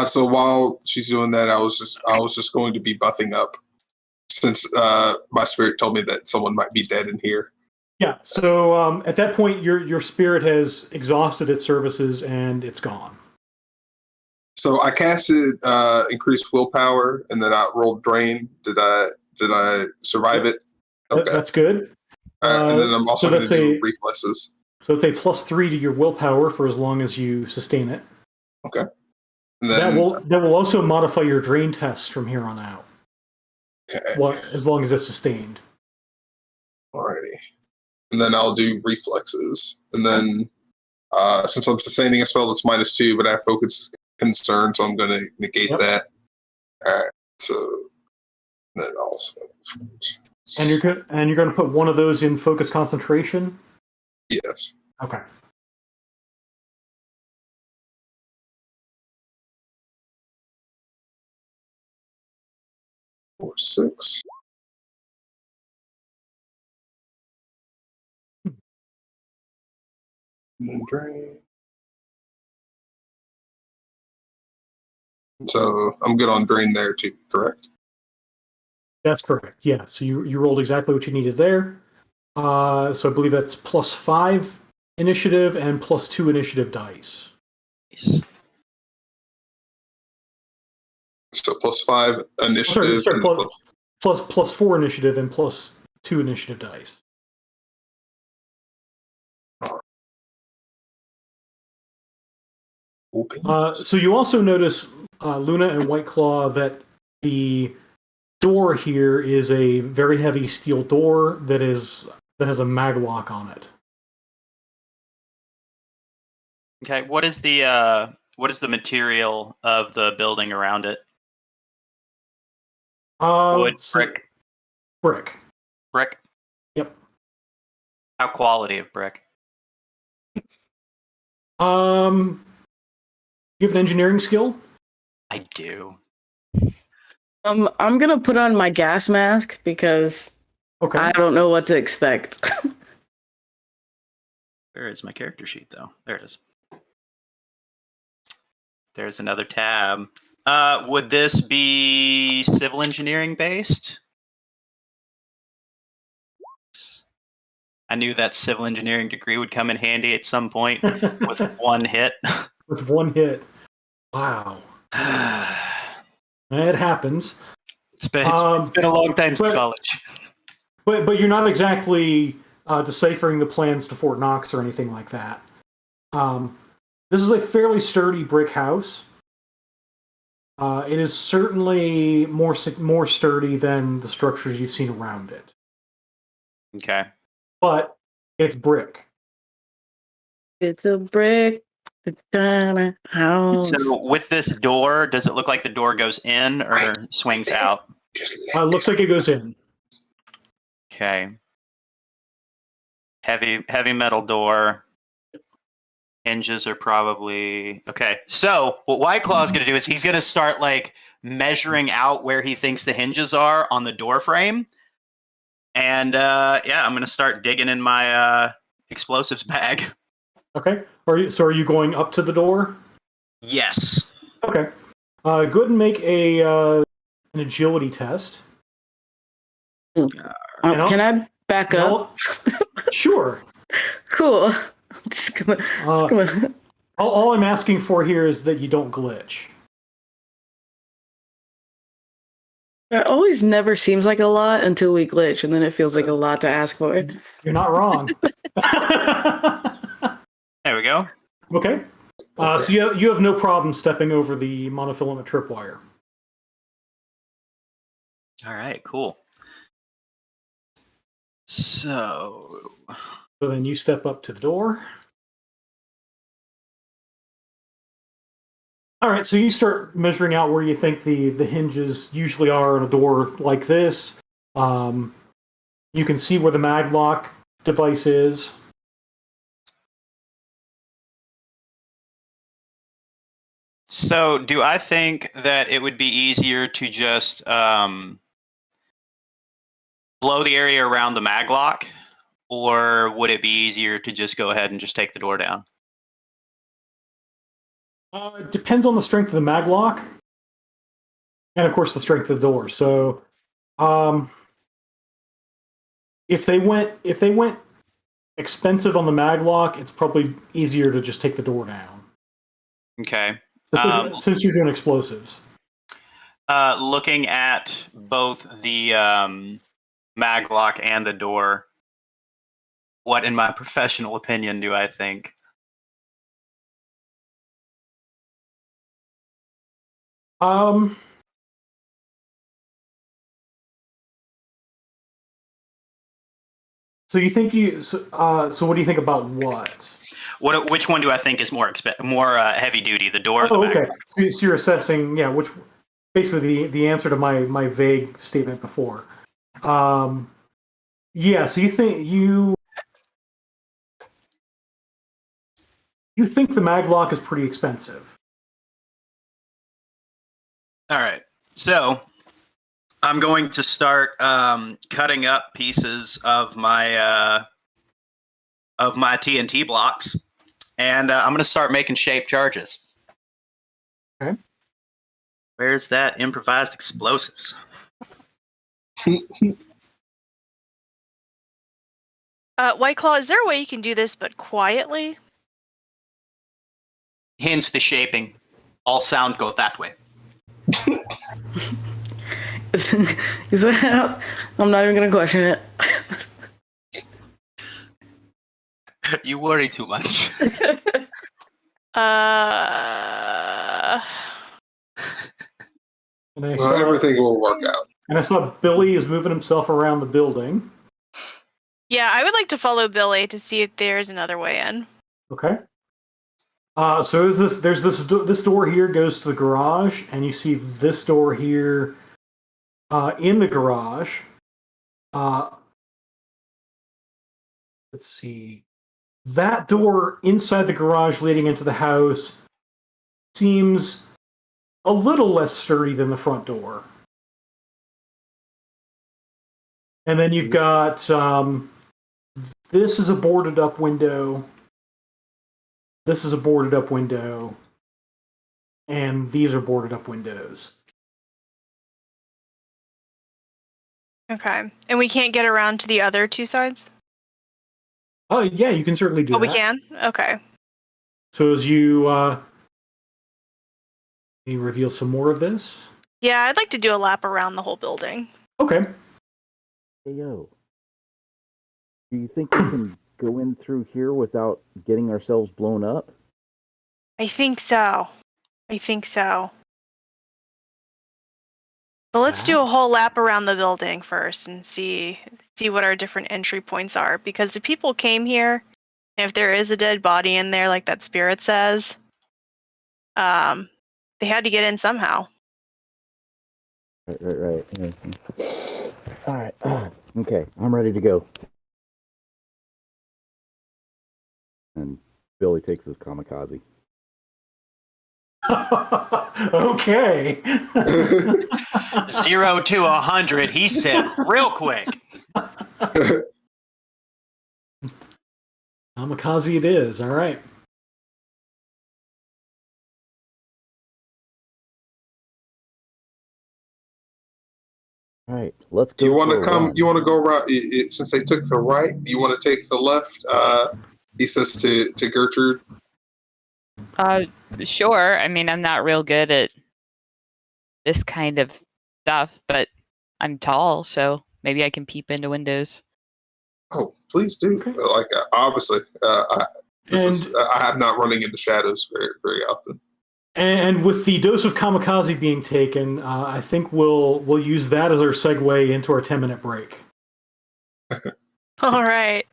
So while she's doing that, I was just going to be buffing up, since my spirit told me that someone might be dead in here. Yeah. So at that point, your spirit has exhausted its services and it's gone. So I casted increased willpower, and then I rolled drain. Did I survive it? Okay. That's good. All right, and then I'm also going to do a reflexes. So it's a +3 to your willpower for as long as you sustain it. Okay. And then, that will also modify your drain tests from here on out. Okay. As long as it's sustained. Alrighty. And then I'll do reflexes. And then since I'm sustaining a spell that's -2, but I have focus concern, so I'm going to negate that. Alright. So then also. And you're going to put one of those in focus concentration? Yes. Okay. Or 6. And then drain. So I'm good on drain there too, correct? That's correct. Yeah. So you rolled exactly what you needed there. So I believe that's +5 initiative and +2 initiative dice. So +5 initiative. Sorry, +4 initiative and +2 initiative dice. So you also notice, Luna and White Claw, that the door here is a very heavy steel door that has a maglock on it. Okay, what is the material of the building around it? Wood, brick. Brick. Brick. Yep. How quality of brick? You have an engineering skill? I do. I'm gonna put on my gas mask because I don't know what to expect. Where is my character sheet, though? There it is. There's another tab. Would this be civil engineering based? I knew that civil engineering degree would come in handy at some point with one hit. With one hit. Wow. It happens. It's been a long time since college. But you're not exactly deciphering the plans to Fort Knox or anything like that. This is a fairly sturdy brick house. It is certainly more sturdy than the structures you've seen around it. Okay. But it's brick. It's a brick kind of house. So with this door, does it look like the door goes in or swings out? Looks like it goes in. Okay. Heavy metal door. Hinges are probably okay. So what White Claw is going to do is he's going to start like measuring out where he thinks the hinges are on the door frame, and I'm going to start digging in my explosives bag. Okay. Are you going up to the door? Yes. Okay. Go ahead and make an agility test. Can I back up? Sure. Cool. I'm just gonna. All I'm asking for here is that you don't glitch. It always never seems like a lot until we glitch, and then it feels like a lot to ask for. You're not wrong. There we go. Okay. So you have no problem stepping over the monofilament tripwire. All right. Cool. So then you step up to the door. All right, so you start measuring out where you think the hinges usually are on a door like this. You can see where the maglock device is. So do I think that it would be easier to just blow the area around the maglock, or would it be easier to just go ahead and just take the door down? It depends on the strength of the maglock, and of course the strength of the door. So, if they went expensive on the maglock, it's probably easier to just take the door down. Okay. Since you're doing explosives. Looking at both the maglock and the door, what, in my professional opinion, do I think? So you think so what do you think about what? Which one do I think is more heavy duty, the door or the okay. maglock? So you're assessing, which basically the answer to my vague statement before. So you think you think the maglock is pretty expensive. All right. So I'm going to start cutting up pieces of my TNT blocks, and I'm going to start making shaped charges. Okay. Where's that improvised explosives? White Claw, is there a way you can do this but quietly? Hence the shaping. All sound go that way. Is that? I'm not even gonna question it. You worry too much. Everything will work out. And I saw Billy is moving himself around the building. Yeah, I would like to follow Billy to see if there's another way in. Okay. So there's this door here goes to the garage, and you see this door here in the garage. Let's see. That door inside the garage leading into the house seems a little less sturdy than the front door. And then you've got this is a boarded up window. This is a boarded up window. and these are boarded up windows. Okay. And we can't get around to the other two sides? Oh, yeah, you can certainly do Oh, that. we can? Okay. So as you reveal some more of this. Yeah, I'd like to do a lap around the whole building. Okay. Hey, yo. Do you think we can go in through here without getting ourselves blown up? I think so. But let's do a Perhaps. whole lap around the building first and see what our different entry points are. Because if people came here, and if there is a dead body in there, like that spirit says, they had to get in somehow. Right. All right. Okay, I'm ready to go. And Billy takes his kamikaze. Okay. 0 to 100, he said real quick. Kamikaze it is. All right. All right, let's go. Do you want to for a come? run. You want to go right? Since they took the right, do you want to take the left? He says to Gertrude. Sure. I mean, I'm not real good at this kind of stuff, but I'm tall, so maybe I can peep into windows. Oh, please do. Okay. Like obviously, I am not running into shadows very very often. And with the dose of kamikaze being taken, I think we'll use that as our segue into our 10-minute break. All right.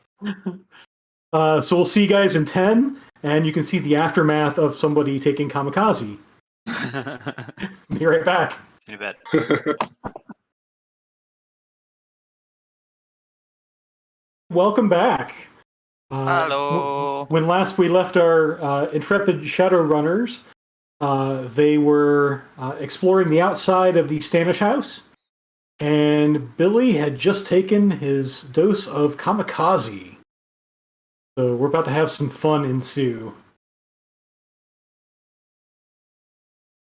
So we'll see you guys in 10, and you can see the aftermath of somebody taking kamikaze. Be right back. See you in a bit. Welcome back. Hello. When last we left our intrepid Shadowrunners, they were exploring the outside of the Stanish house, and Billy had just taken his dose of kamikaze. So we're about to have some fun ensue.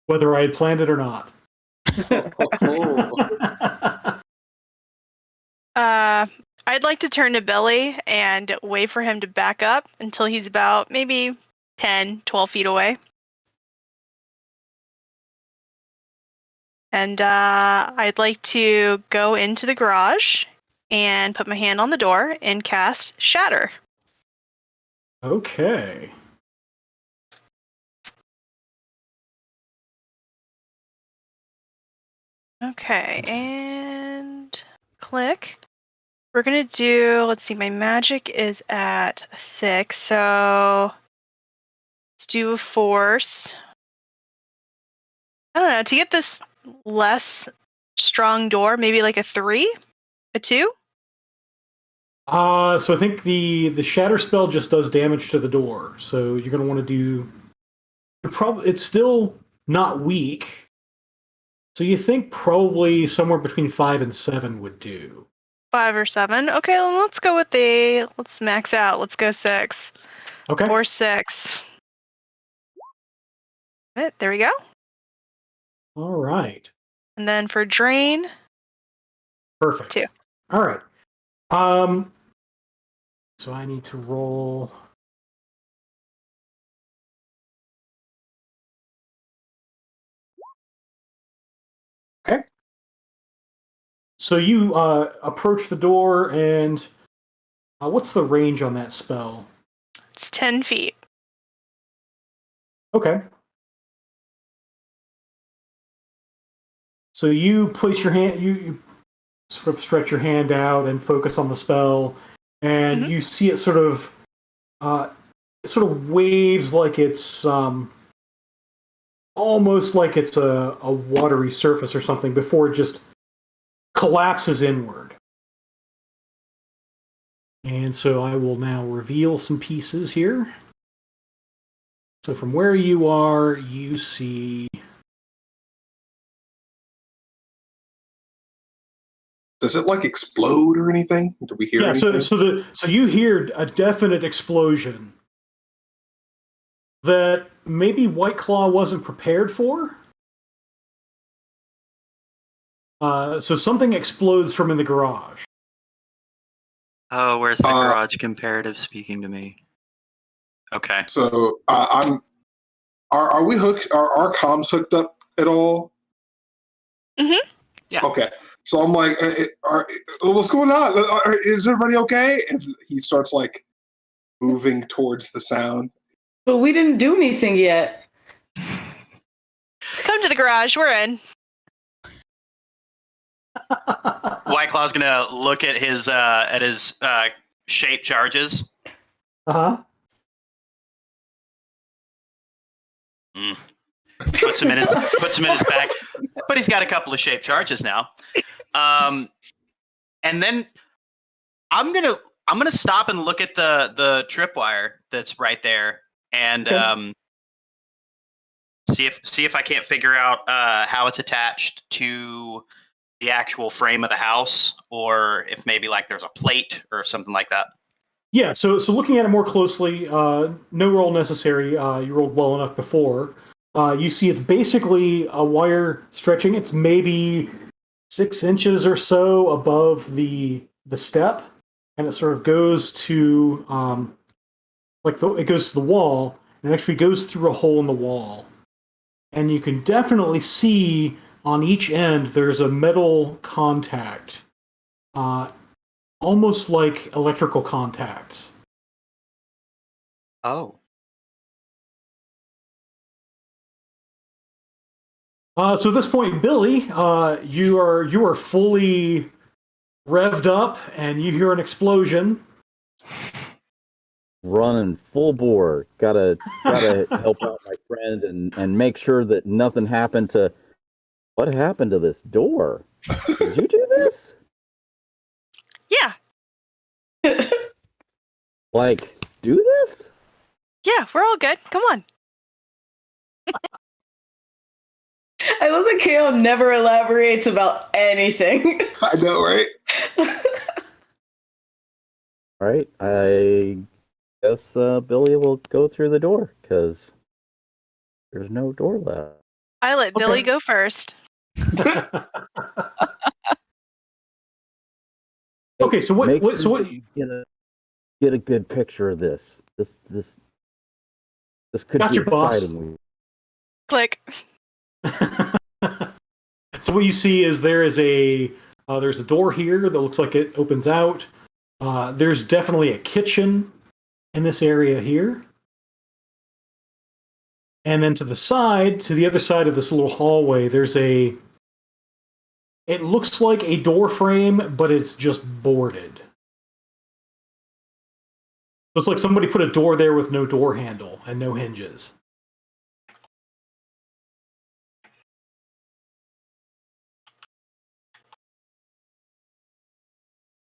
Whether I had planned it or not. I'd like to turn to Billy and wait for him to back up until he's about maybe 10, 12 feet away. And I'd like to go into the garage and put my hand on the door and cast Shatter. Okay. Okay, and click. We're going to do, let's see, my magic is at 6, so let's do a force. I don't know, to get this less strong door, maybe like a 3? A 2? So I think the shatter spell just does damage to the door. So you're going to want to do. It's still not weak. So you think probably somewhere between 5 and 7 would do. 5 or 7. Okay, well, let's go with let's max out. Let's go 6. Okay. Or 6. There we go. All right. And then for drain. Perfect. 2. All right. So I need to roll. Okay. So you approach the door, and what's the range on that spell? It's 10 feet. Okay. So you place your hand, you sort of stretch your hand out and focus on the spell, and you see it sort of waves like it's almost like it's a watery surface or something before it just collapses inward. And so I will now reveal some pieces here. So from where you are, you see. Does it like explode or anything? Do we hear anything? So you hear a definite explosion. that maybe White Claw wasn't prepared for. So something explodes from in the garage. Oh, where's the garage comparative speaking to me? Okay. So are we hooked? Are our comms hooked up at all? Mm-hmm. Yeah. Okay. So I'm like, what's going on? Is everybody okay? And he starts like moving towards the sound. But we didn't do anything yet. Come to the garage. We're in. White Claw's gonna look at his shape charges. Uh-huh. Puts him in his back, but he's got a couple of shape charges now. And then I'm gonna stop and look at the tripwire that's right there, and see if I can't figure out how it's attached to the actual frame of the house, or if maybe like there's a plate or something like that. Yeah, so looking at it more closely, no roll necessary. You rolled well enough before. You see it's basically a wire stretching. It's maybe 6 inches or so above the step, and it sort of goes to it goes to the wall, and it actually goes through a hole in the wall. And you can definitely see on each end there's a metal contact, almost like electrical contacts. Oh. So at this point, Billy, you are fully revved up, and you hear an explosion. Running full bore. Gotta help out my friend and make sure that nothing happened to. What happened to this door? Did you do this? Yeah. Like, do this? Yeah, we're all good. Come on. I love that KO never elaborates about anything. I know, right? All right, I guess Billy will go through the door because there's no door left. I let Billy go first. Okay, so what? Make What? sure So what? that you get a good picture of this. This could Got be your boss. exciting. Click. So what you see is there's a door here that looks like it opens out. There's definitely a kitchen in this area here. And then to the other side of this little hallway, it looks like a door frame, but it's just boarded. So it's like somebody put a door there with no door handle and no hinges.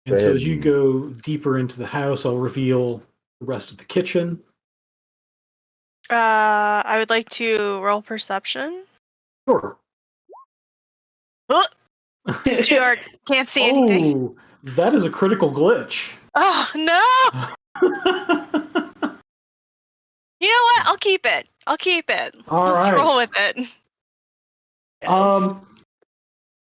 And so as you go deeper into the house, I'll reveal the rest of the kitchen. I would like to roll perception. Sure. It's too dark. Can't see anything. Oh, that is a critical glitch. Oh no! You know what? I'll keep it. All Let's right. roll with it.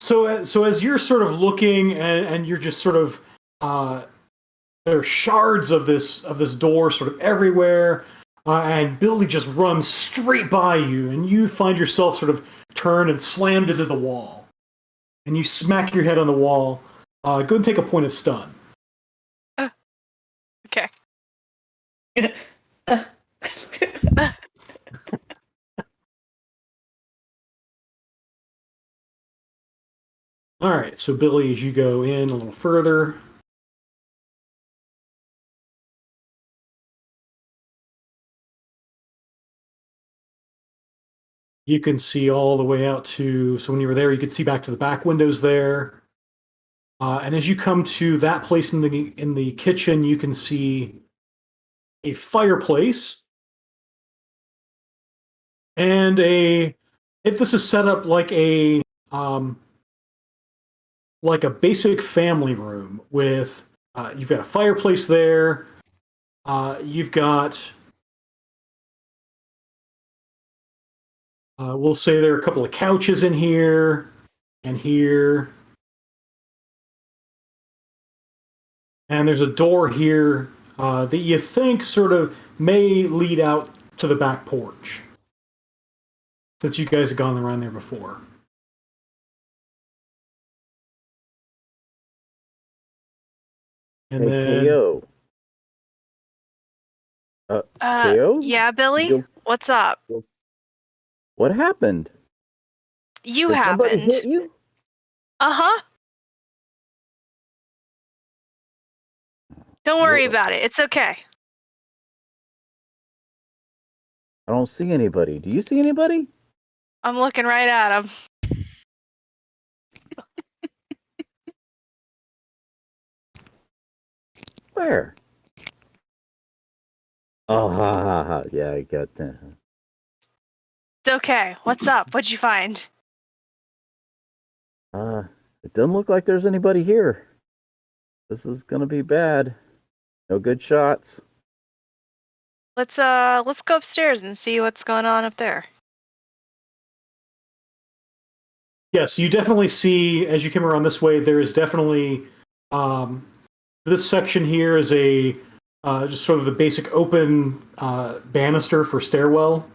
So as you're sort of looking and you're just sort of there are shards of this door sort of everywhere, and Billy just runs straight by you, and you find yourself sort of turned and slammed into the wall, and you smack your head on the wall. Go and take a point of stun. Okay. All right, so Billy, as you go in a little further, you can see all the way out to. So when you were there, you could see back to the back windows there. And as you come to that place in the kitchen, you can see a fireplace and this is set up like a basic family room with you've got a fireplace there. You've got We'll say there are a couple of couches in here and here. And there's a door here that you think sort of may lead out to the back porch, since you guys have gone around there before. And Hey, then KO. KO? Yeah, Billy? Go- What's up? What happened? You Did somebody happened. hit you? Uh-huh. Don't worry Whoa. about it. It's okay. I don't see anybody. Do you see anybody? I'm looking right at him. Where? Oh, ha ha ha. Yeah, I got that. It's okay. What's up? What'd you find? It doesn't look like there's anybody here. This is gonna be bad. No good shots. Let's go upstairs and see what's going on up there. yes, you definitely see as you come around this way. There is definitely this section here is a just sort of the basic open banister for stairwell.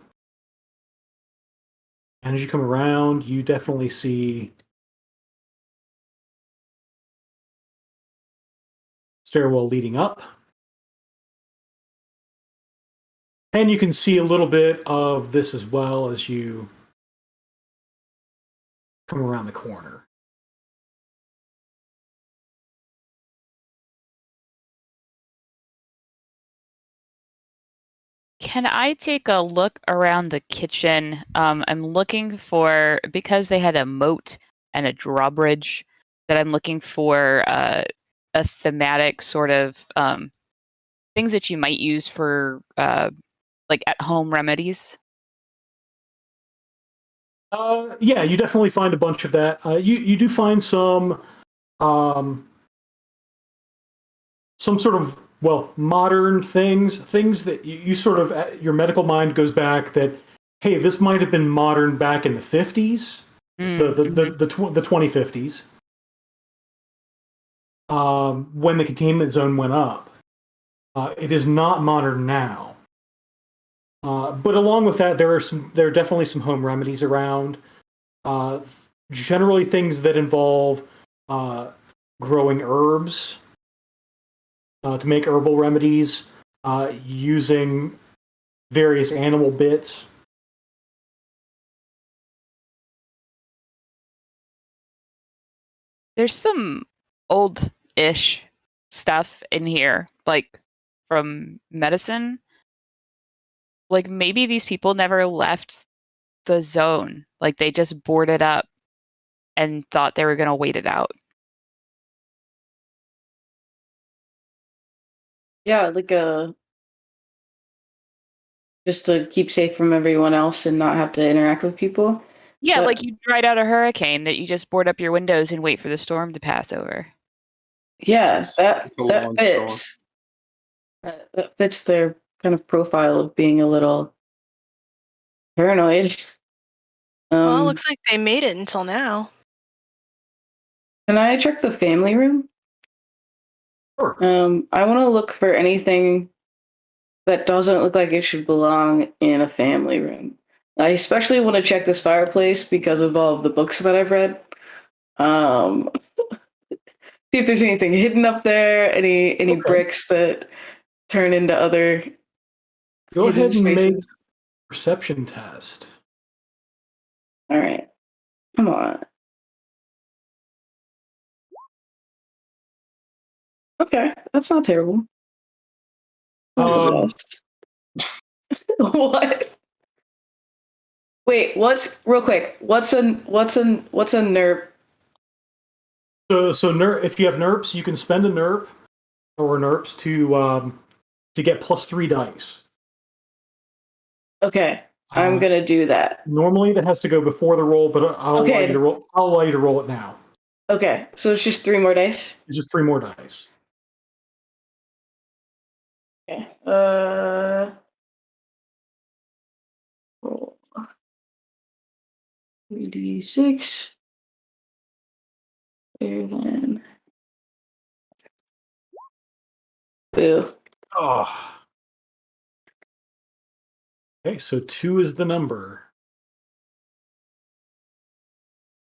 And as you come around, you definitely see stairwell leading up. And you can see a little bit of this as well as you come around the corner. Can I take a look around the kitchen? I'm looking for, because they had a moat and a drawbridge, that I'm looking for a thematic sort of things that you might use for like at-home remedies. Yeah, you definitely find a bunch of that. You do find some sort of modern things that you sort of your medical mind goes back that hey, this might have been modern back in the 50s, the 2050s, when the containment zone went up. It is not modern now. But along with that, there are definitely some home remedies around. Generally, things that involve growing herbs to make herbal remedies, using various animal bits. There's some old-ish stuff in here, like from medicine. Like maybe these people never left the zone. Like they just boarded up and thought they were going to wait it out. Yeah, just to keep safe from everyone else and not have to interact with people. Yeah, But- like you ride out a hurricane that you just board up your windows and wait for the storm to pass over. Yeah, It's that a long fits. That fits their kind of profile of being a little paranoid. Well, it looks like they made it until now. Can I check the family room? Sure. I want to look for anything that doesn't look like it should belong in a family room. I especially want to check this fireplace because of all of the books that I've read. See if there's anything hidden up there, any Okay. bricks that turn into other Go hidden ahead and make spaces. a perception test. All right, come on. Okay, that's not terrible. Um, What? Wait, real quick? What's a NERP? so if you have NERPs, you can spend a NERP or NERPs to get +3 dice. Okay, I'm Uh, gonna do that. Normally that has to go before the roll, but I'll allow Okay. you to roll. I'll allow you to roll it now. Okay, so it's just 3 more dice. It's just 3 more dice. Okay. Roll. 3d6. There then. Boo. Oh. Okay, so 2 is the number.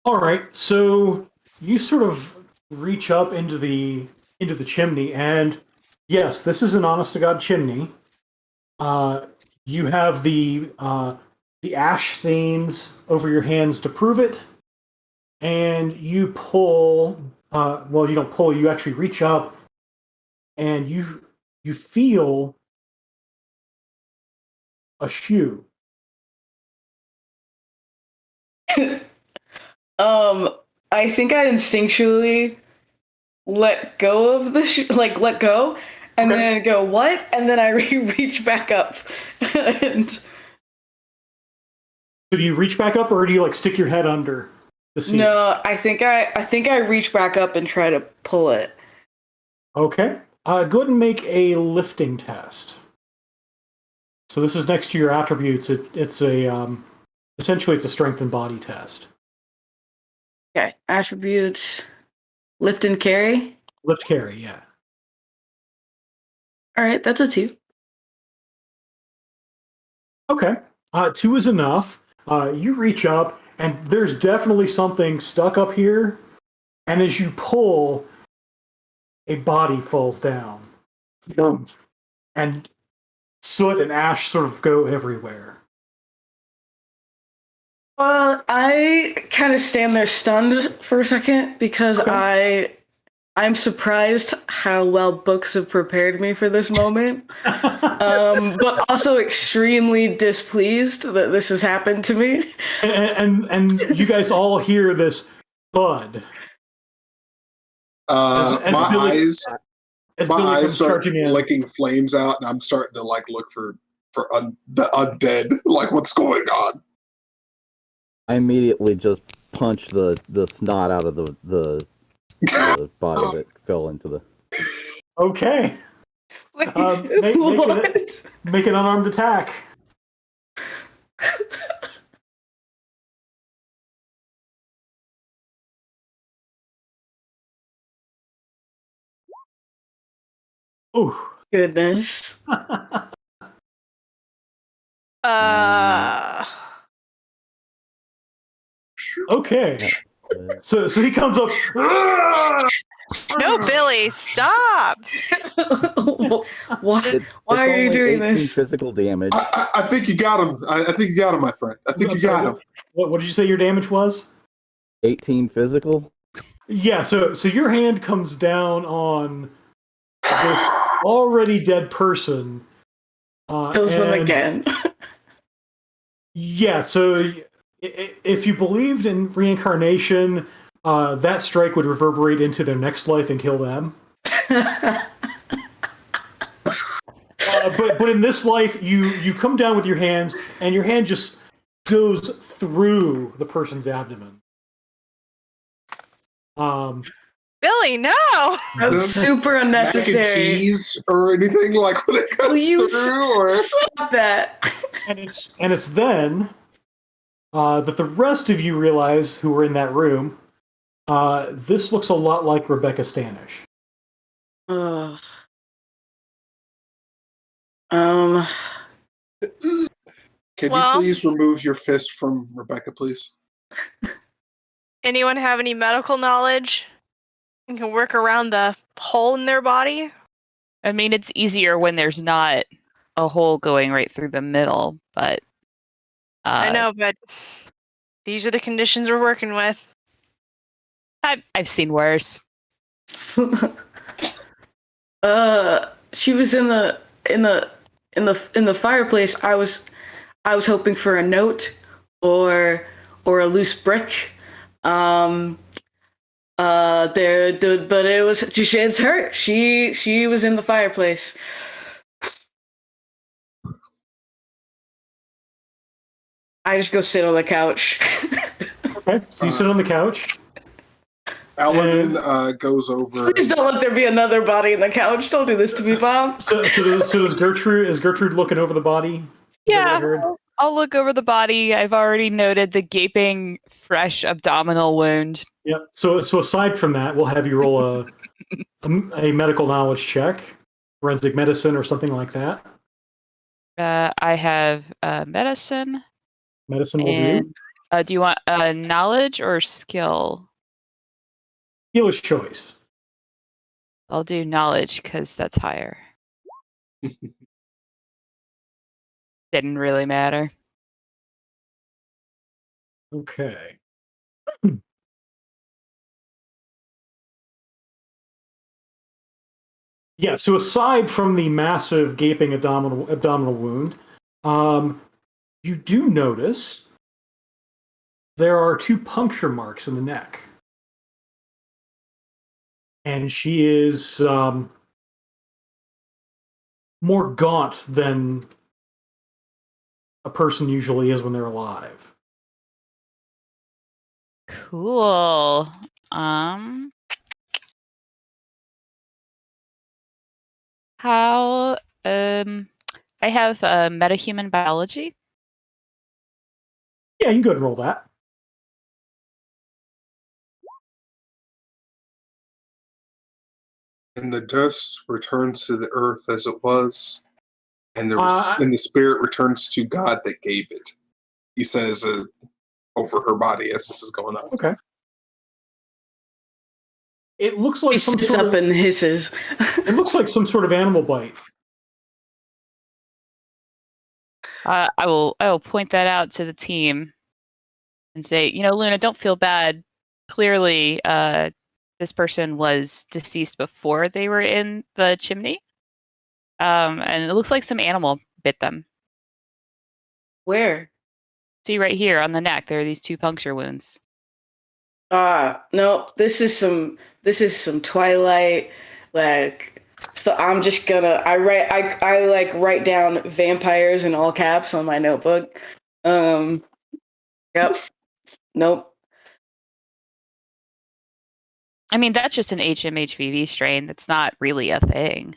All right, so you sort of reach up into the chimney, and yes, this is an honest to god chimney. You have the ash stains over your hands to prove it, and you pull. Well, you don't pull. You actually reach up, and you feel a shoe. I think I instinctually let go of the let go, and Okay. then go what, and then I reach back up, and So do you reach back up, or do you like stick your head under to see? no, I think I reach back up and try to pull it. Okay. Go ahead and make a lifting test. So this is next to your attributes. It's a essentially it's a strength and body test. Okay, attributes, lift and carry. Lift carry, yeah. All right, that's a 2. Okay. 2 is enough. You reach up, and there's definitely something stuck up here. And as you pull, a body falls down. And soot and ash sort of go everywhere. I kind of stand there stunned for a second because Okay. I'm surprised how well books have prepared me for this moment, but also extremely displeased that this has happened to me. and you guys all hear this thud. As My Billy- eyes, As my Billy eyes comes start charging in. licking flames out, and I'm starting to like look for the undead. Like, what's going on? I immediately just punch the snot out of the body that fell into the. Okay. Wait, Make an unarmed attack. Ooh. Goodness. Okay. So he comes up. No, Billy, stop. Why are you only doing 18 this? physical damage. I think you got him. I think you got him, my friend. I think you got him. What did you say your damage was? 18 physical. Yeah. So your hand comes down on this already dead person. Kills them again. Yeah. So if you believed in reincarnation, that strike would reverberate into their next life and kill them. But in this life, you come down with your hands, and your hand just goes through the person's abdomen. Billy, no. That's super Mac and unnecessary. cheese or anything like when it cuts Please through, or stop that. And it's then that the rest of you realize who were in that room. This looks a lot like Rebecca Stanish. Ugh. can Well- you please remove your fist from Rebecca, please? Anyone have any medical knowledge? And can work around the hole in their body? I mean, it's easier when there's not a hole going right through the middle, but I know, but these are the conditions we're working with. I've seen worse. She was in the fireplace. I was hoping for a note or a loose brick. But it was it's her. She was in the fireplace. I just go sit on the couch. Okay, so you sit on the couch. Aladdin goes over. Please don't let there be another body in the couch. Don't do this to me, Bob. So does Gertrude? Is Gertrude looking over the body? Is that what I Yeah. heard? I'll look over the body. I've already noted the gaping, fresh abdominal wound. Yep. So aside from that, we'll have you roll a medical knowledge check, forensic medicine or something like that. I have medicine. Medicine will And do. do you want knowledge or skill? Healer's choice. I'll do knowledge because that's higher. Didn't really matter. Okay. Yeah, so aside from the massive gaping abdominal wound, you do notice there are 2 puncture marks in the neck. And she is more gaunt than a person usually is when they're alive. Cool. How I have metahuman biology. Yeah, you can go ahead and roll that. And the dust returns to the earth as it was, and Uh, and the spirit returns to God that gave it. He says over her body as this is going on. Okay. It looks He like some sits sort up of, and hisses. it looks like some sort of animal bite. I will point that out to the team and say, Luna, don't feel bad. Clearly, this person was deceased before they were in the chimney. And it looks like some animal bit them. Where? See right here on the neck, there are these 2 puncture wounds. No, this is some Twilight, like, so I'm just gonna I write down vampires in all caps on my notebook. Yep. Nope. I mean, that's just an HMHVV strain. That's not really a thing.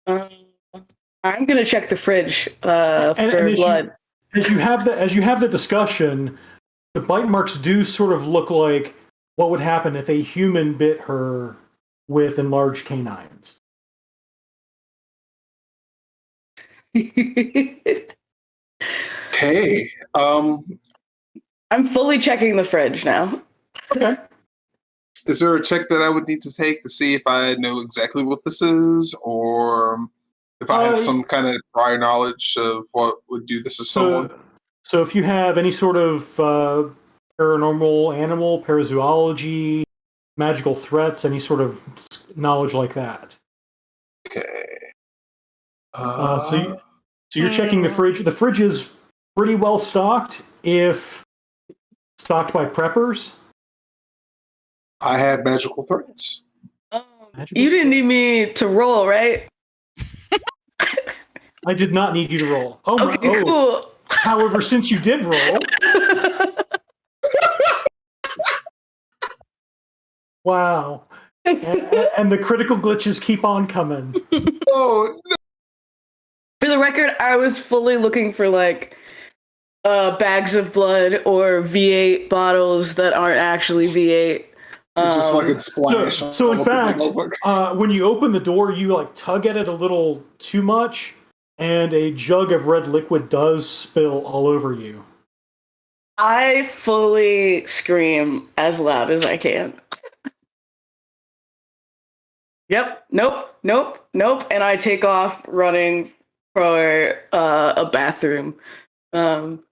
I'm gonna check the fridge And for blood. As you have the discussion, the bite marks do sort of look like what would happen if a human bit her with enlarged canines. Hey, I'm fully checking the fridge now. Okay. is there a check that I would need to take to see if I know exactly what this is, or if I have some kind of prior knowledge of what would do this to someone? So if you have any sort of paranormal, animal, parazoology, magical threats, any sort of knowledge like that. Okay. So you're checking the fridge. The fridge is pretty well stocked, if stocked by preppers. I have magical threats. You didn't need me to roll, right? I did not need you to roll. Okay, cool. However, since you did roll, wow, and the critical glitches keep on coming. Oh no! For the record, I was fully looking for like bags of blood or V8 bottles that aren't actually V8. It's just fucking splash. So in fact, when you open the door, you like tug at it a little too much, and a jug of red liquid does spill all over you. I fully scream as loud as I can. Yep. Nope. And I take off running for a bathroom. Do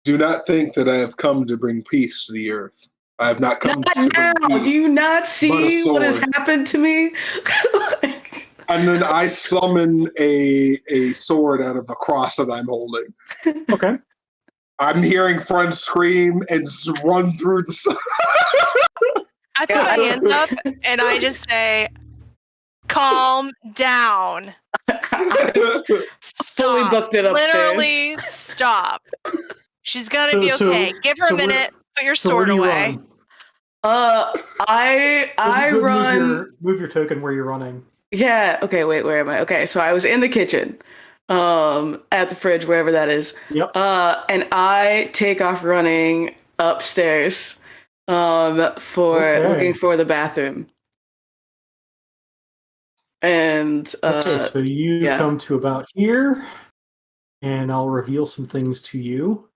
not think that I have come to bring peace to the earth. I have not come to now. bring peace. Do you not see what has happened to me? And then I summon a sword out of the cross that I'm holding. Okay. I'm hearing friends scream and just run through the. I put my hands up and I just say, "Calm down. Stop. Fully booked it upstairs. Literally stop. She's gonna be okay. Give her a minute. Put your sword away." I run. Move your token where you're running. Yeah. Okay. Wait. Where am I? Okay. So I was in the kitchen. at the fridge, wherever that is. Yep. And I take off running upstairs for looking for the bathroom. And Okay, so you come to about here, and I'll reveal some things to you.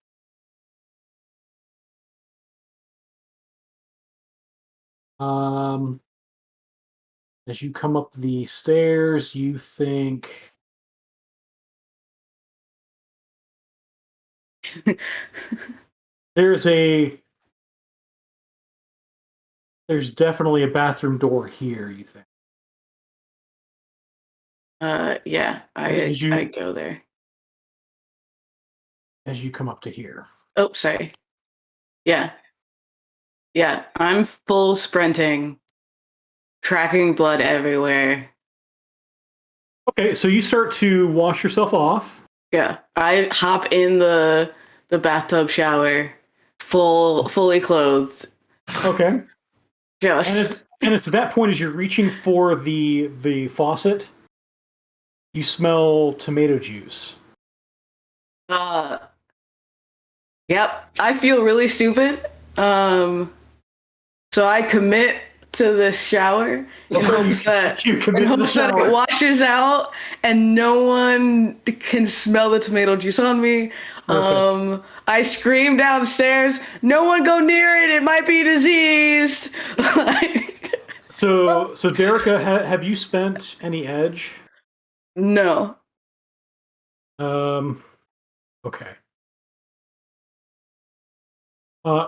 As you come up the stairs, you think there's definitely a bathroom door here, you think. yeah, I go there. As you come up to here. Oh, sorry. Yeah. Yeah, I'm full sprinting, tracking blood everywhere. Okay, so you start to wash yourself off. Yeah, I hop in the bathtub shower, fully clothed. Okay. Just And it's at that point as you're reaching for the faucet, you smell tomato juice. Yep, I feel really stupid. So I commit to this shower in hopes that it washes out and no one can smell the tomato juice on me. Perfect. I scream downstairs, "No one go near it! It might be diseased." So Derica, have you spent any edge? No. Okay.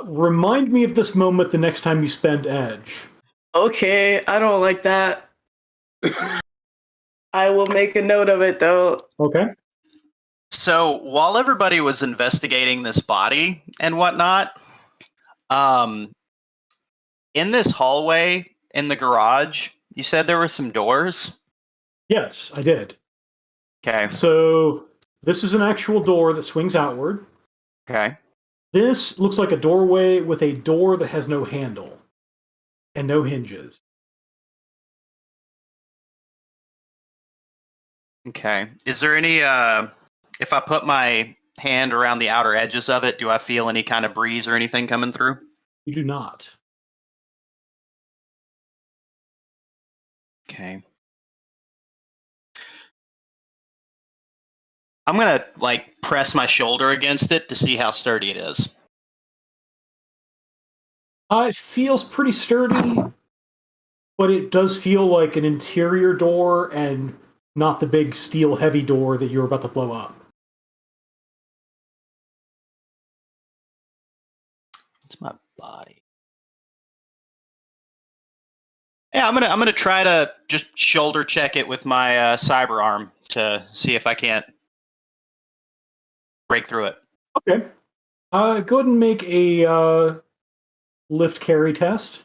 Remind me of this moment the next time you spend edge. Okay, I don't like that. I will make a note of it, though. Okay. So while everybody was investigating this body and whatnot, in this hallway in the garage, you said there were some doors? Yes, I did. Okay. So this is an actual door that swings outward. Okay. This looks like a doorway with a door that has no handle and no hinges. Okay. Is there any, if I put my hand around the outer edges of it, do I feel any kind of breeze or anything coming through? You do not. Okay. I'm going to, like, press my shoulder against it to see how sturdy it is. It feels pretty sturdy, but it does feel like an interior door and not the big steel heavy door that you're about to blow up. It's my body. Yeah, I'm gonna try to just shoulder check it with my cyber arm to see if I can't break through it. Okay. Go ahead and make a lift carry test.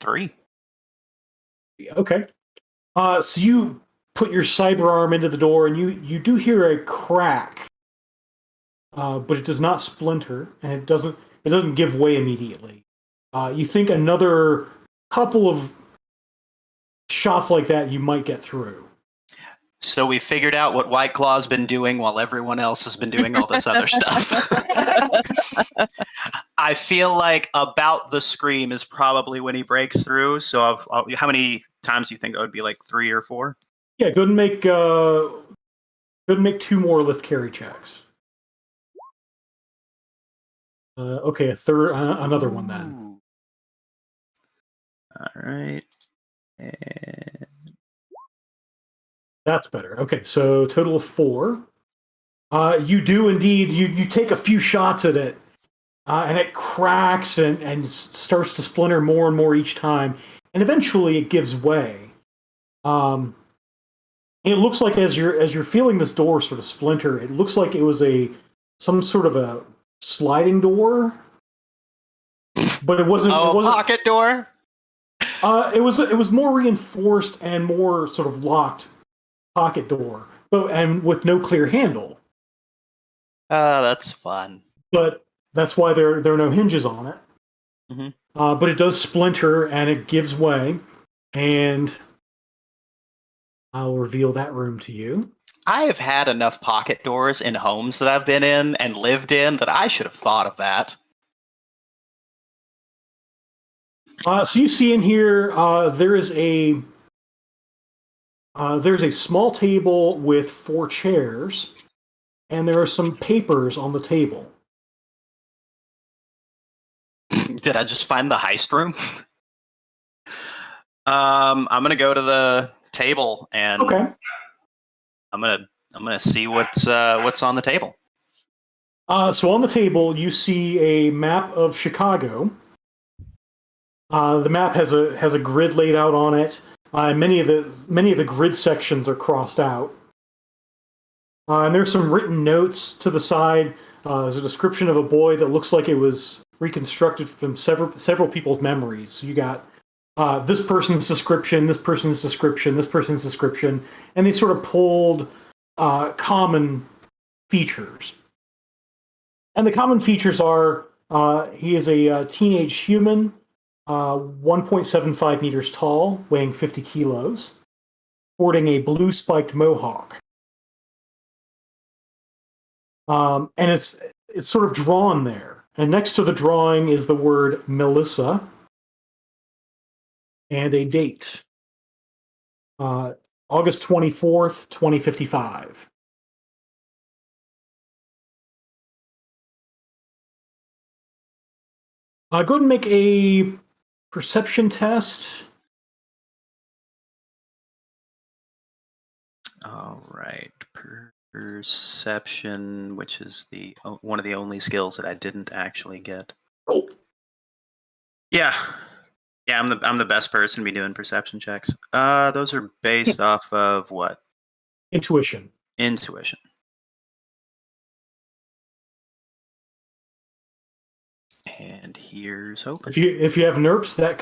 Three. Okay. So you put your cyber arm into the door, and you do hear a crack, but it does not splinter, and it doesn't give way immediately. You think another couple of shots like that, you might get through. So we figured out what White Claw's been doing while everyone else has been doing all this other stuff. I feel like about the scream is probably when he breaks through. So how many times do you think that would be? Like 3 or 4? Yeah, go ahead and make 2 more lift carry checks. Okay, another one then. All right. And That's better. Okay, so total of 4. You do indeed. You take a few shots at it, and it cracks and starts to splinter more and more each time, and eventually it gives way. It looks like as you're feeling this door sort of splinter, it looks like it was some sort of a sliding door, but it wasn't. Oh, it wasn't, pocket door. It was more reinforced and more sort of locked pocket door, and with no clear handle. Oh, that's fun. But That's why there are no hinges on it. Mhm. But it does splinter and it gives way, and I'll reveal that room to you. I have had enough pocket doors in homes that I've been in and lived in that I should have thought of that. So you see in here, there's a small table with 4 chairs, and there are some papers on the table. Did I just find the heist room? I'm gonna go to the table and Okay. I'm gonna see what's on the table. So on the table, you see a map of Chicago. The map has a grid laid out on it. Many of the grid sections are crossed out. And there's some written notes to the side. There's a description of a boy that looks like it was reconstructed from several people's memories. So you got this person's description, this person's description, this person's description, and they sort of pulled common features. And the common features are he is a teenage human, 1.75 meters tall, weighing 50 kilos, sporting a blue spiked mohawk. And it's sort of drawn there. And next to the drawing is the word Melissa and a date, August 24th, 2055. Go ahead and make a perception test. All right, perception, which is the one of the only skills that I didn't actually get. Oh. Yeah, I'm the best person to be doing perception checks. Those are based off of what? Intuition. Intuition. And here's hoping. If you have NERPs, that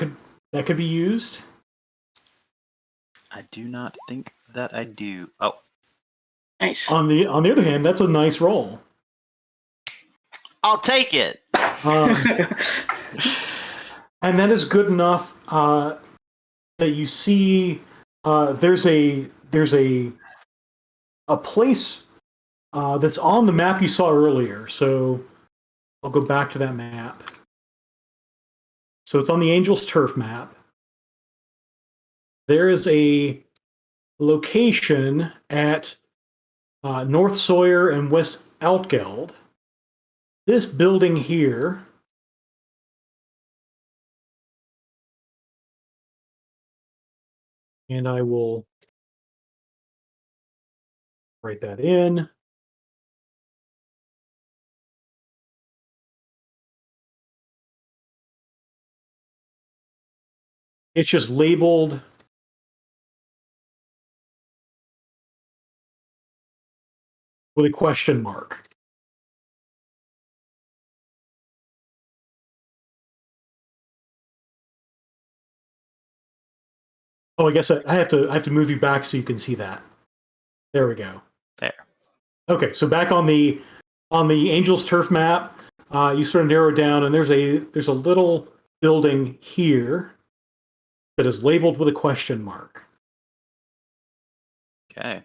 could be used. I do not think that I do. Oh, Nice. On the other hand, that's a nice roll. I'll take it. And that is good enough that you see there's a place that's on the map you saw earlier. So I'll go back to that map. So it's on the Angels Turf map. There is a location at North Sawyer and West Altgeld. This building here and I will write that in. It's just labeled with a question mark. Oh, I guess I have to move you back so you can see that. There we go. There. Okay, so back on the Angels Turf map, you sort of narrow down, and there's a little building here that is labeled with a question mark. Okay.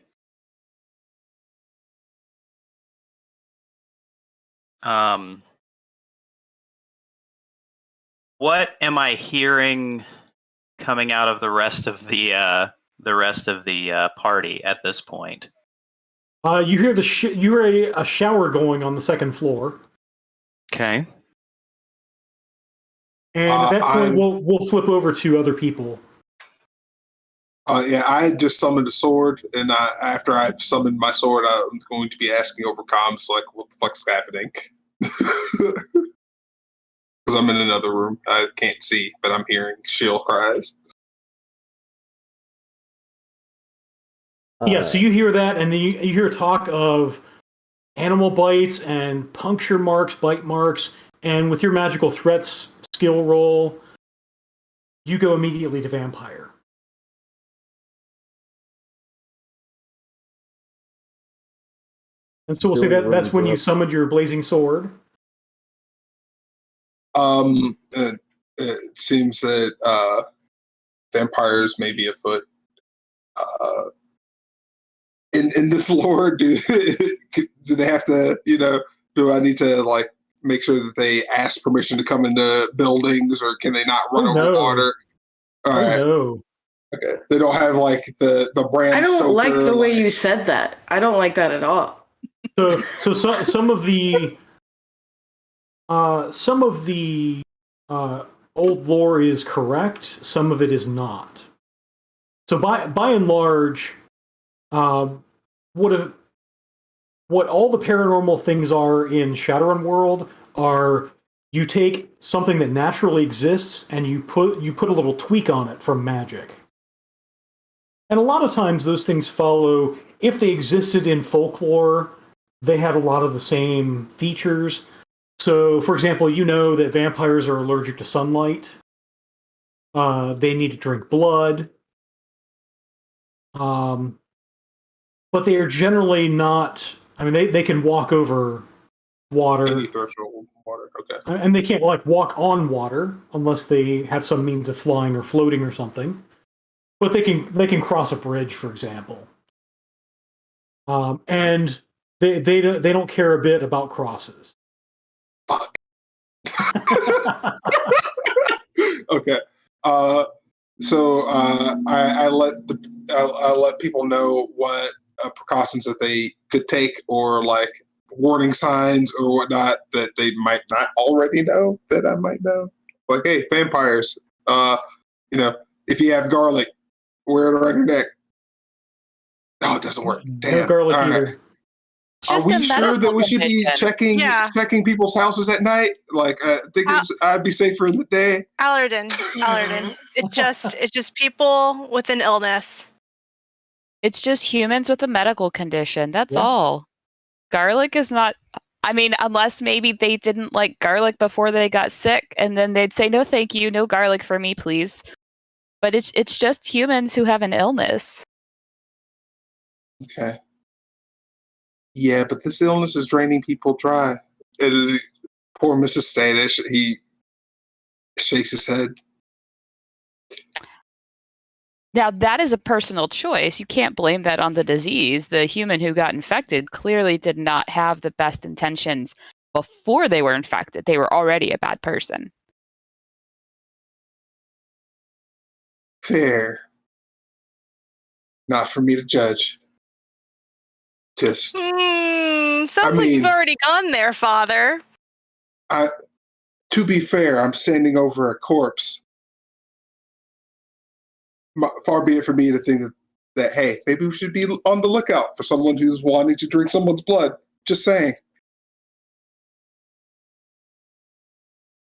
What am I hearing coming out of the rest of the party at this point? You hear you hear a shower going on the second floor, Okay. and at that point we'll flip over to other people. Yeah, I had just summoned a sword, and after I summoned my sword, I'm going to be asking over comms, like, what the fuck's happening? Because I'm in another room. I can't see, but I'm hearing shield cries. Yeah, so you hear that, and then you hear talk of animal bites and puncture marks, bite marks, and with your magical threats skill roll, you go immediately to vampire. And so we'll say that's when you summoned your blazing sword. It seems that vampires may be afoot. In this lore, do they have to? Do I need to like make sure that they ask permission to come into buildings, or can they not run over water? All right. No. Okay. They don't have like the Bram I don't Stoker, like the way you said that. I don't like that at all. So some of the old lore is correct. Some of it is not. So by and large, what all the paranormal things are in Shadowrun world are you take something that naturally exists and you put a little tweak on it from magic. And a lot of times those things follow, if they existed in folklore, they had a lot of the same features. So, for example, you know that vampires are allergic to sunlight. They need to drink blood. But they are generally not, I mean, they can walk over water. any threshold water. Okay. And they can't like walk on water unless they have some means of flying or floating or something. But they can cross a bridge, for example. And they don't care a bit about crosses. Fuck. Okay. So I let people know what precautions that they could take, or like warning signs or whatnot that they might not already know that I might know. Like, hey, vampires. If you have garlic, wear it around your neck. Oh, it doesn't work. Damn. No garlic All right. either. Are Just we a sure that we should be medical checking people's houses at night? Like, I think I'd be safer in the day. Alardin. It's just people with an illness. It's just humans with a medical condition. That's Yeah. all. Garlic is not. I mean, unless maybe they didn't like garlic before they got sick, and then they'd say, "No, thank you, no garlic for me, please." But it's just humans who have an illness. Okay. Yeah, but this illness is draining people dry. Poor Mrs. Stanish, he shakes his head. Now, that is a personal choice. You can't blame that on the disease. The human who got infected clearly did not have the best intentions before they were infected. They were already a bad person. Fair. Not for me to judge. Just, Sounds I like mean- you've already gone there, Father. to be fair, I'm standing over a corpse. Far be it for me to think that, hey, maybe we should be on the lookout for someone who's wanting to drink someone's blood. Just saying.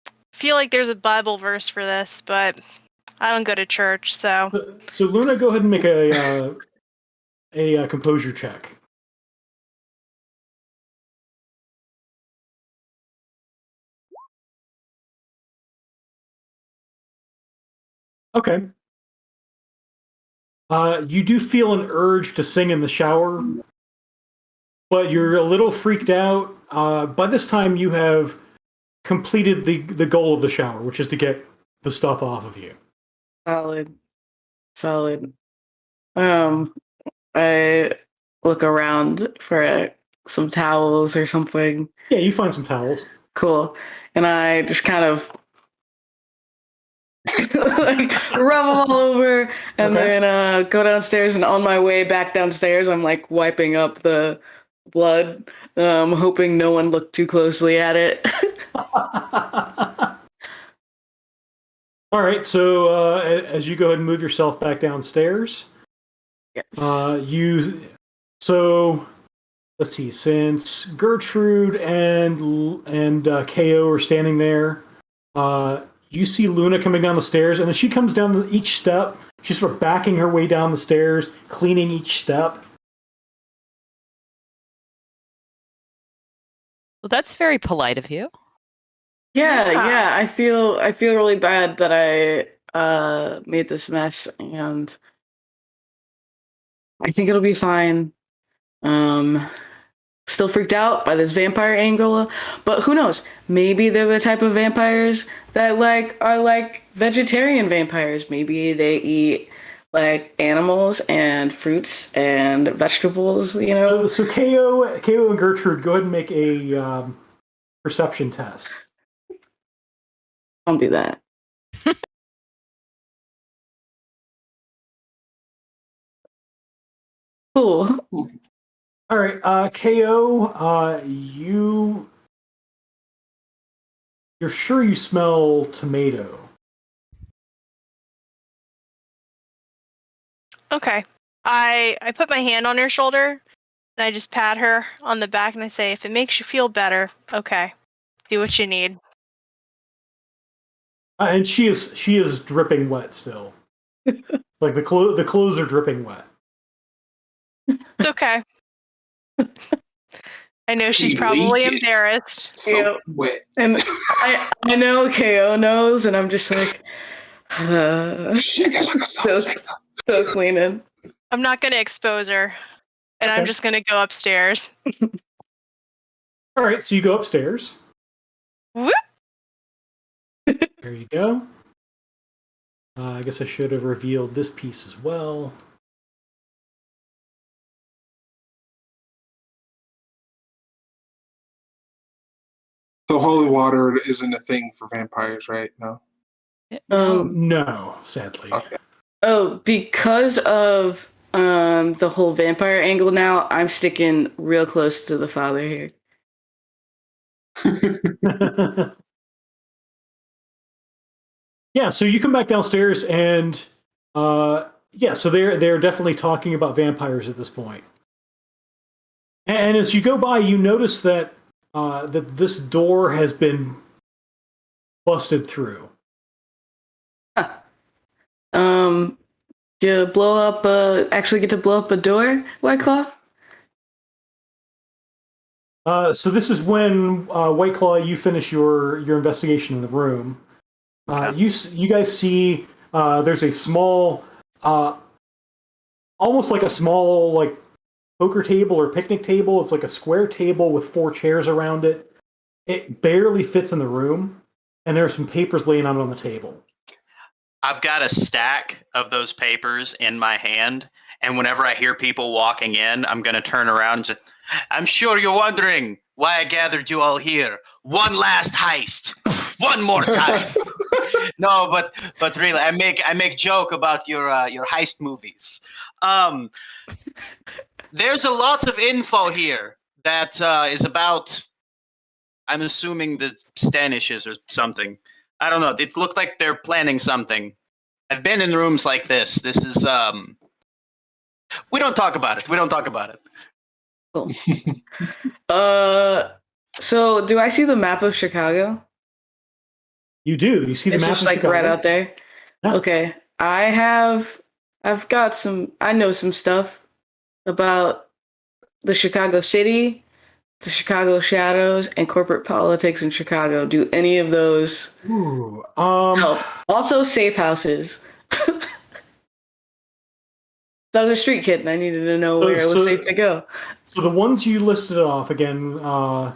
I feel like there's a Bible verse for this, but I don't go to church, so. So Luna, go ahead and make a composure check. Okay. You do feel an urge to sing in the shower, but you're a little freaked out. By this time, you have completed the goal of the shower, which is to get the stuff off of you. Solid. I look around for some towels or something. Yeah, you find some towels. Cool. And I just kind of like rub them all over and Okay. then go downstairs, and on my way back downstairs I'm like wiping up the blood, hoping no one looked too closely at it. All right, so as you go ahead and move yourself back downstairs, Yes. so let's see. Since Gertrude and KO are standing there, you see Luna coming down the stairs, and as she comes down each step, she's sort of backing her way down the stairs, cleaning each step. Well, that's very polite of you. Yeah, I feel really bad that I made this mess, and I think it'll be fine. still freaked out by this vampire angle, but who knows? Maybe they're the type of vampires that are like vegetarian vampires. Maybe they eat like animals and fruits and vegetables, you know. So KO and Gertrude, go ahead and make a perception test. Don't do that. Cool. All right, KO, you're sure you smell tomato. Okay. I put my hand on her shoulder and I just pat her on the back and I say, if it makes you feel better, okay, do what you need. And she is dripping wet still. Like the clothes are dripping wet. It's okay. I know she's probably embarrassed. So wet. And I know KO knows, and I'm just like, Shake it like a salt shaker. so cleaning. I'm not going to expose her, and Okay. I'm just going to go upstairs. All right, so you go upstairs. Whoop! There you go. I guess I should have revealed this piece as well. So holy water isn't a thing for vampires, right? No. No, sadly. Okay. Oh, because of the whole vampire angle now, I'm sticking real close to the father here. Yeah, so you come back downstairs and so they're definitely talking about vampires at this point. And as you go by, you notice that that this door has been busted through. You actually get to blow up a door, White Claw? So this is when White Claw, you finish your investigation in the room. You guys see there's a small, almost like a small like poker table or picnic table. It's like a square table with 4 chairs around it. It barely fits in the room, and there are some papers laying out on the table. I've got a stack of those papers in my hand, and whenever I hear people walking in, I'm going to turn around and just, I'm sure you're wondering why I gathered you all here. One last heist. One more time. No, but really, I make joke about your heist movies. There's a lot of info here that is about, I'm assuming, the Stanishes or something. I don't know. It looked like they're planning something. I've been in rooms like this. This is we don't talk about it. We don't talk about it. Cool. So do I see the map of Chicago? You do. You see the It's map just of like Chicago? right out there. Yeah. Okay. I know some stuff about the Chicago city, the Chicago shadows, and corporate politics in Chicago. Do any of those Ooh, help? Also, safe houses. So I was a street kid, and I needed to know where it was safe to go. So the ones you listed off again. The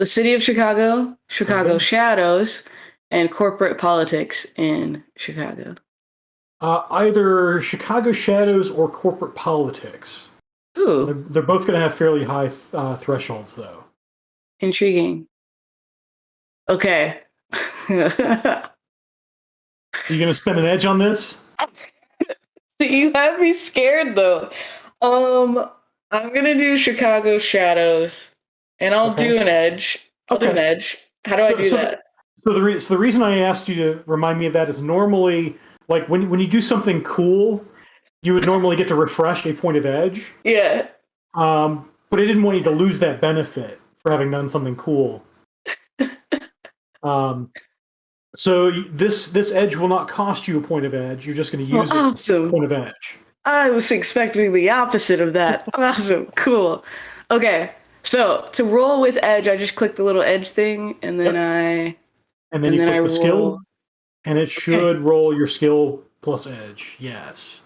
city of Chicago, Chicago Okay. shadows, and corporate politics in Chicago. Either Chicago shadows or corporate politics. Ooh, They're both going to have fairly high thresholds, though. intriguing. Okay. Are you going to spend an edge on this? You have me scared though. I'm gonna do Chicago shadows, and I'll do an edge. I'll do an edge. How do I do that? So the reason I asked you to remind me of that is normally, like when you do something cool, you would normally get to refresh a point of edge. Yeah. But I didn't want you to lose that benefit for having done something cool. So this edge will not cost you a point of edge. You're just going to use it as a point of edge. I was expecting the opposite of that. Awesome. Cool. Okay. So to roll with edge, I just click the little edge thing, and then you click the skill, and it should roll your skill plus edge. Yes.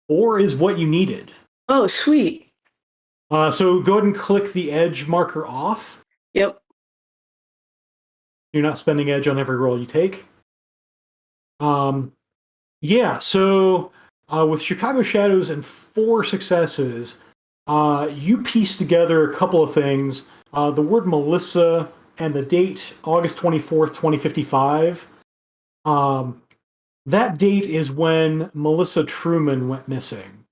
4 is what you needed. Oh, sweet. So go ahead and click the edge marker off. Yep. You're not spending edge on every roll you take. Yeah, so with Chicago Shadows and 4 successes, you piece together a couple of things. The word Melissa and the date, August 24th, 2055. That date is when Melissa Truman went missing.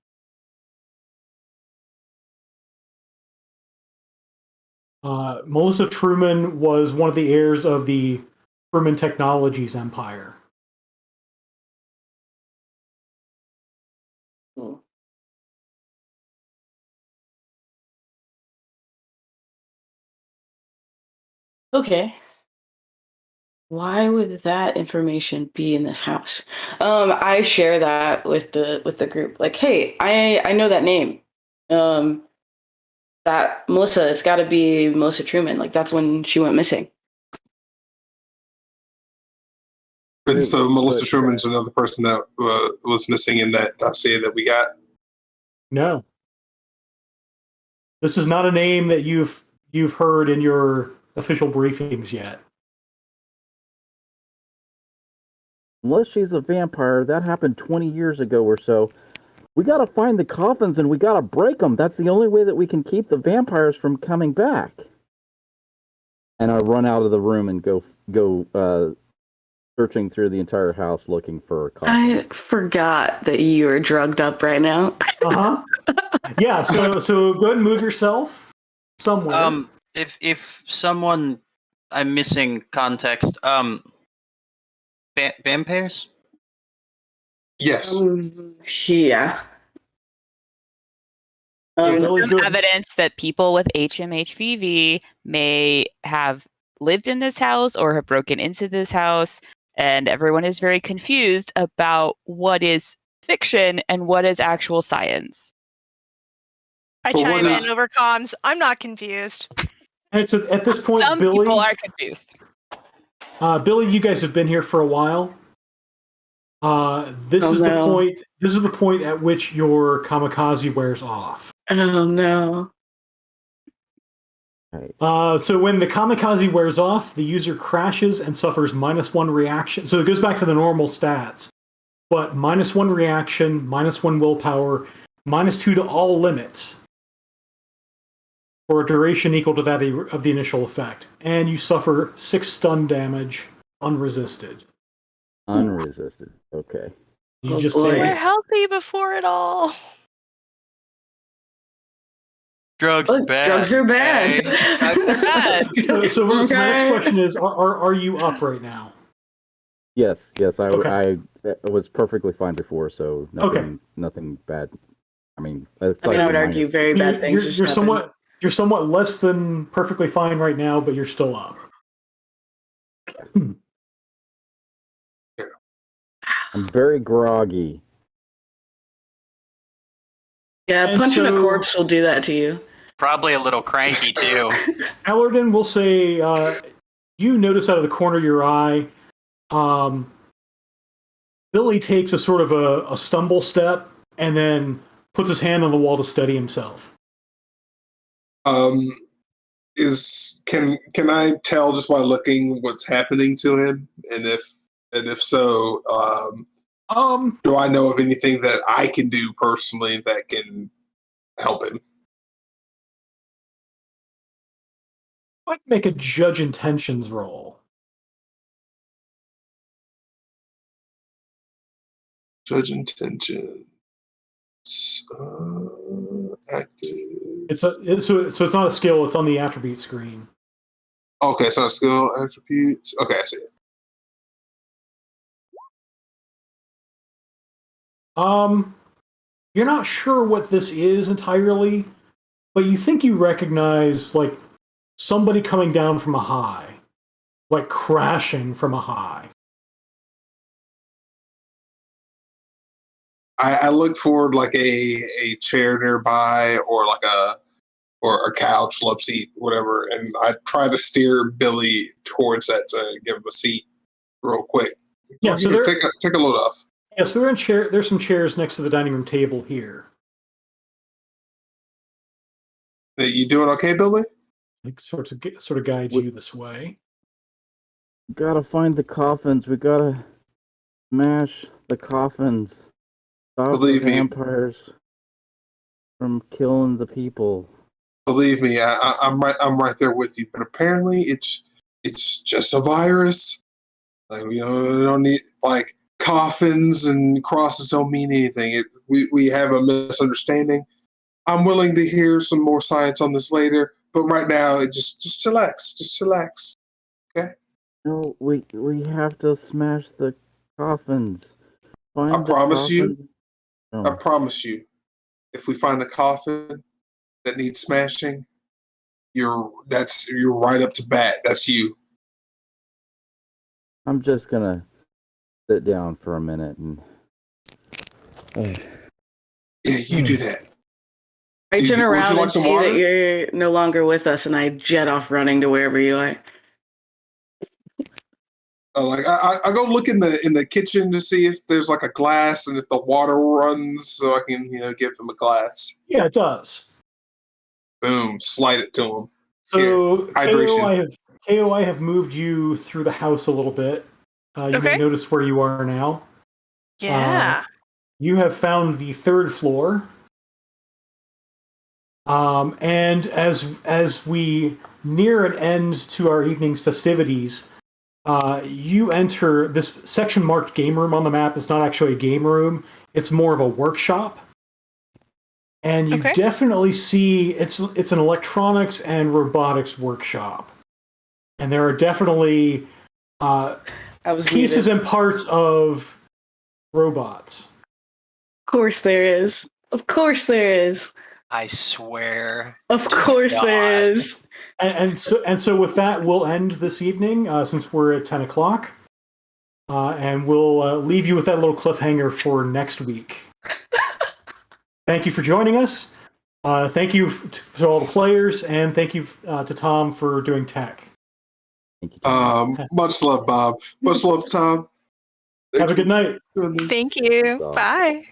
Melissa Truman was one of the heirs of the Truman Technologies empire. Okay. Why would that information be in this house? I share that with the group. Like, hey, I know that name. That Melissa, it's got to be Melissa Truman. Like, that's when she went missing. And so Melissa But- Truman's another person that was missing in that dossier that we got. No. This is not a name that you've heard in your official briefings yet. Unless she's a vampire, that happened 20 years ago or so. We gotta find the coffins and we gotta break them. That's the only way that we can keep the vampires from coming back. And I run out of the room and go searching through the entire house looking for I coffins. forgot that you are drugged up right now. Uh-huh. Yeah, so go ahead and move yourself somewhere. If someone, I'm missing context. Vampires? Yes. Yeah. There's Really some good. evidence that people with HMHVV may have lived in this house or have broken into this house, and everyone is very confused about what is fiction and what is actual science. I But chime what is- in over comms. I'm not confused. And so at this point, Some Billy, people are confused. Billy, you guys have been here for a while. This Oh, is no. the point. This is the point at which your kamikaze wears off. Oh no. Right. So when the kamikaze wears off, the user crashes and suffers -1 reaction. So it goes back to the normal stats, but -1 reaction, -1 willpower, -2 to all limits, for a duration equal to that of the initial effect, and you suffer 6 stun damage unresisted. Unresisted. Okay. You Oh, just boy. take We're it. healthy before it all. Drugs Look, drugs are bad. Drugs are bad. So my next Okay. question is: Are you up right now? Yes. Okay. I was perfectly fine before, so nothing bad. I mean, I mean, I would argue very bad things just You're happened. somewhat less than perfectly fine right now, but you're still up. I'm very groggy. Yeah, And punching a so- corpse will do that to you. Probably a little cranky too. Allerton will say, you notice out of the corner of your eye, Billy takes a sort of a stumble step and then puts his hand on the wall to steady himself. Can I tell just by looking what's happening to him, and if so, do I know of anything that I can do personally that can help him? Might make a judge intentions roll. Judge intentions. Active. So it's not a skill; it's on the attribute screen. Okay, so skill attributes. Okay, I see it. You're not sure what this is entirely, but you think you recognize like somebody coming down from a high, like crashing from a high. I look for like a chair nearby, or like a couch, love seat, whatever, and I try to steer Billy towards that to give him a seat real quick. Yeah, so Here, there- take a load off. Yeah, so there's some chairs next to the dining room table here. You doing okay, Billy? It sort of guides you this way. Gotta find the coffins. We gotta smash the coffins. Stop the Believe me. vampires from killing the people. Believe me, I'm right there with you. But apparently, it's just a virus. Like we don't need like coffins and crosses don't mean anything. We have a misunderstanding. I'm willing to hear some more science on this later, but right now, just chillax, just chillax. Okay. No, we have to smash the coffins. Find I promise you. Oh. I promise you. If we find a coffin that needs smashing, you're right up to bat. That's you. I'm just gonna sit down for a minute and. Yeah, you do that. I turn Would you around like and some see water? that you're no longer with us, and I jet off running to wherever you are. Like I go look in the kitchen to see if there's like a glass and if the water runs, so I can give him a glass. Yeah, it does. Boom, slide it to him. So Hydration. KO, I have moved you through the house a little bit. You may Okay. notice where you are now. Yeah. You have found the third floor. And as we near an end to our evening's festivities, you enter this section marked game room on the map. It's not actually a game room. It's more of a workshop. And you Okay. definitely see it's an electronics and robotics workshop. And there are definitely pieces and parts of robots. Of course there is. Of course there is. I swear. Of course there is. And so with that, we'll end this evening since we're at 10 o'clock. And we'll leave you with that little cliffhanger for next week. Thank you for joining us. Thank you to all the players, and thank you to Tom for doing tech. Thank you, Tom. Much love, Bob. Much love, Tom. Have a good night. Thank you. So- Bye.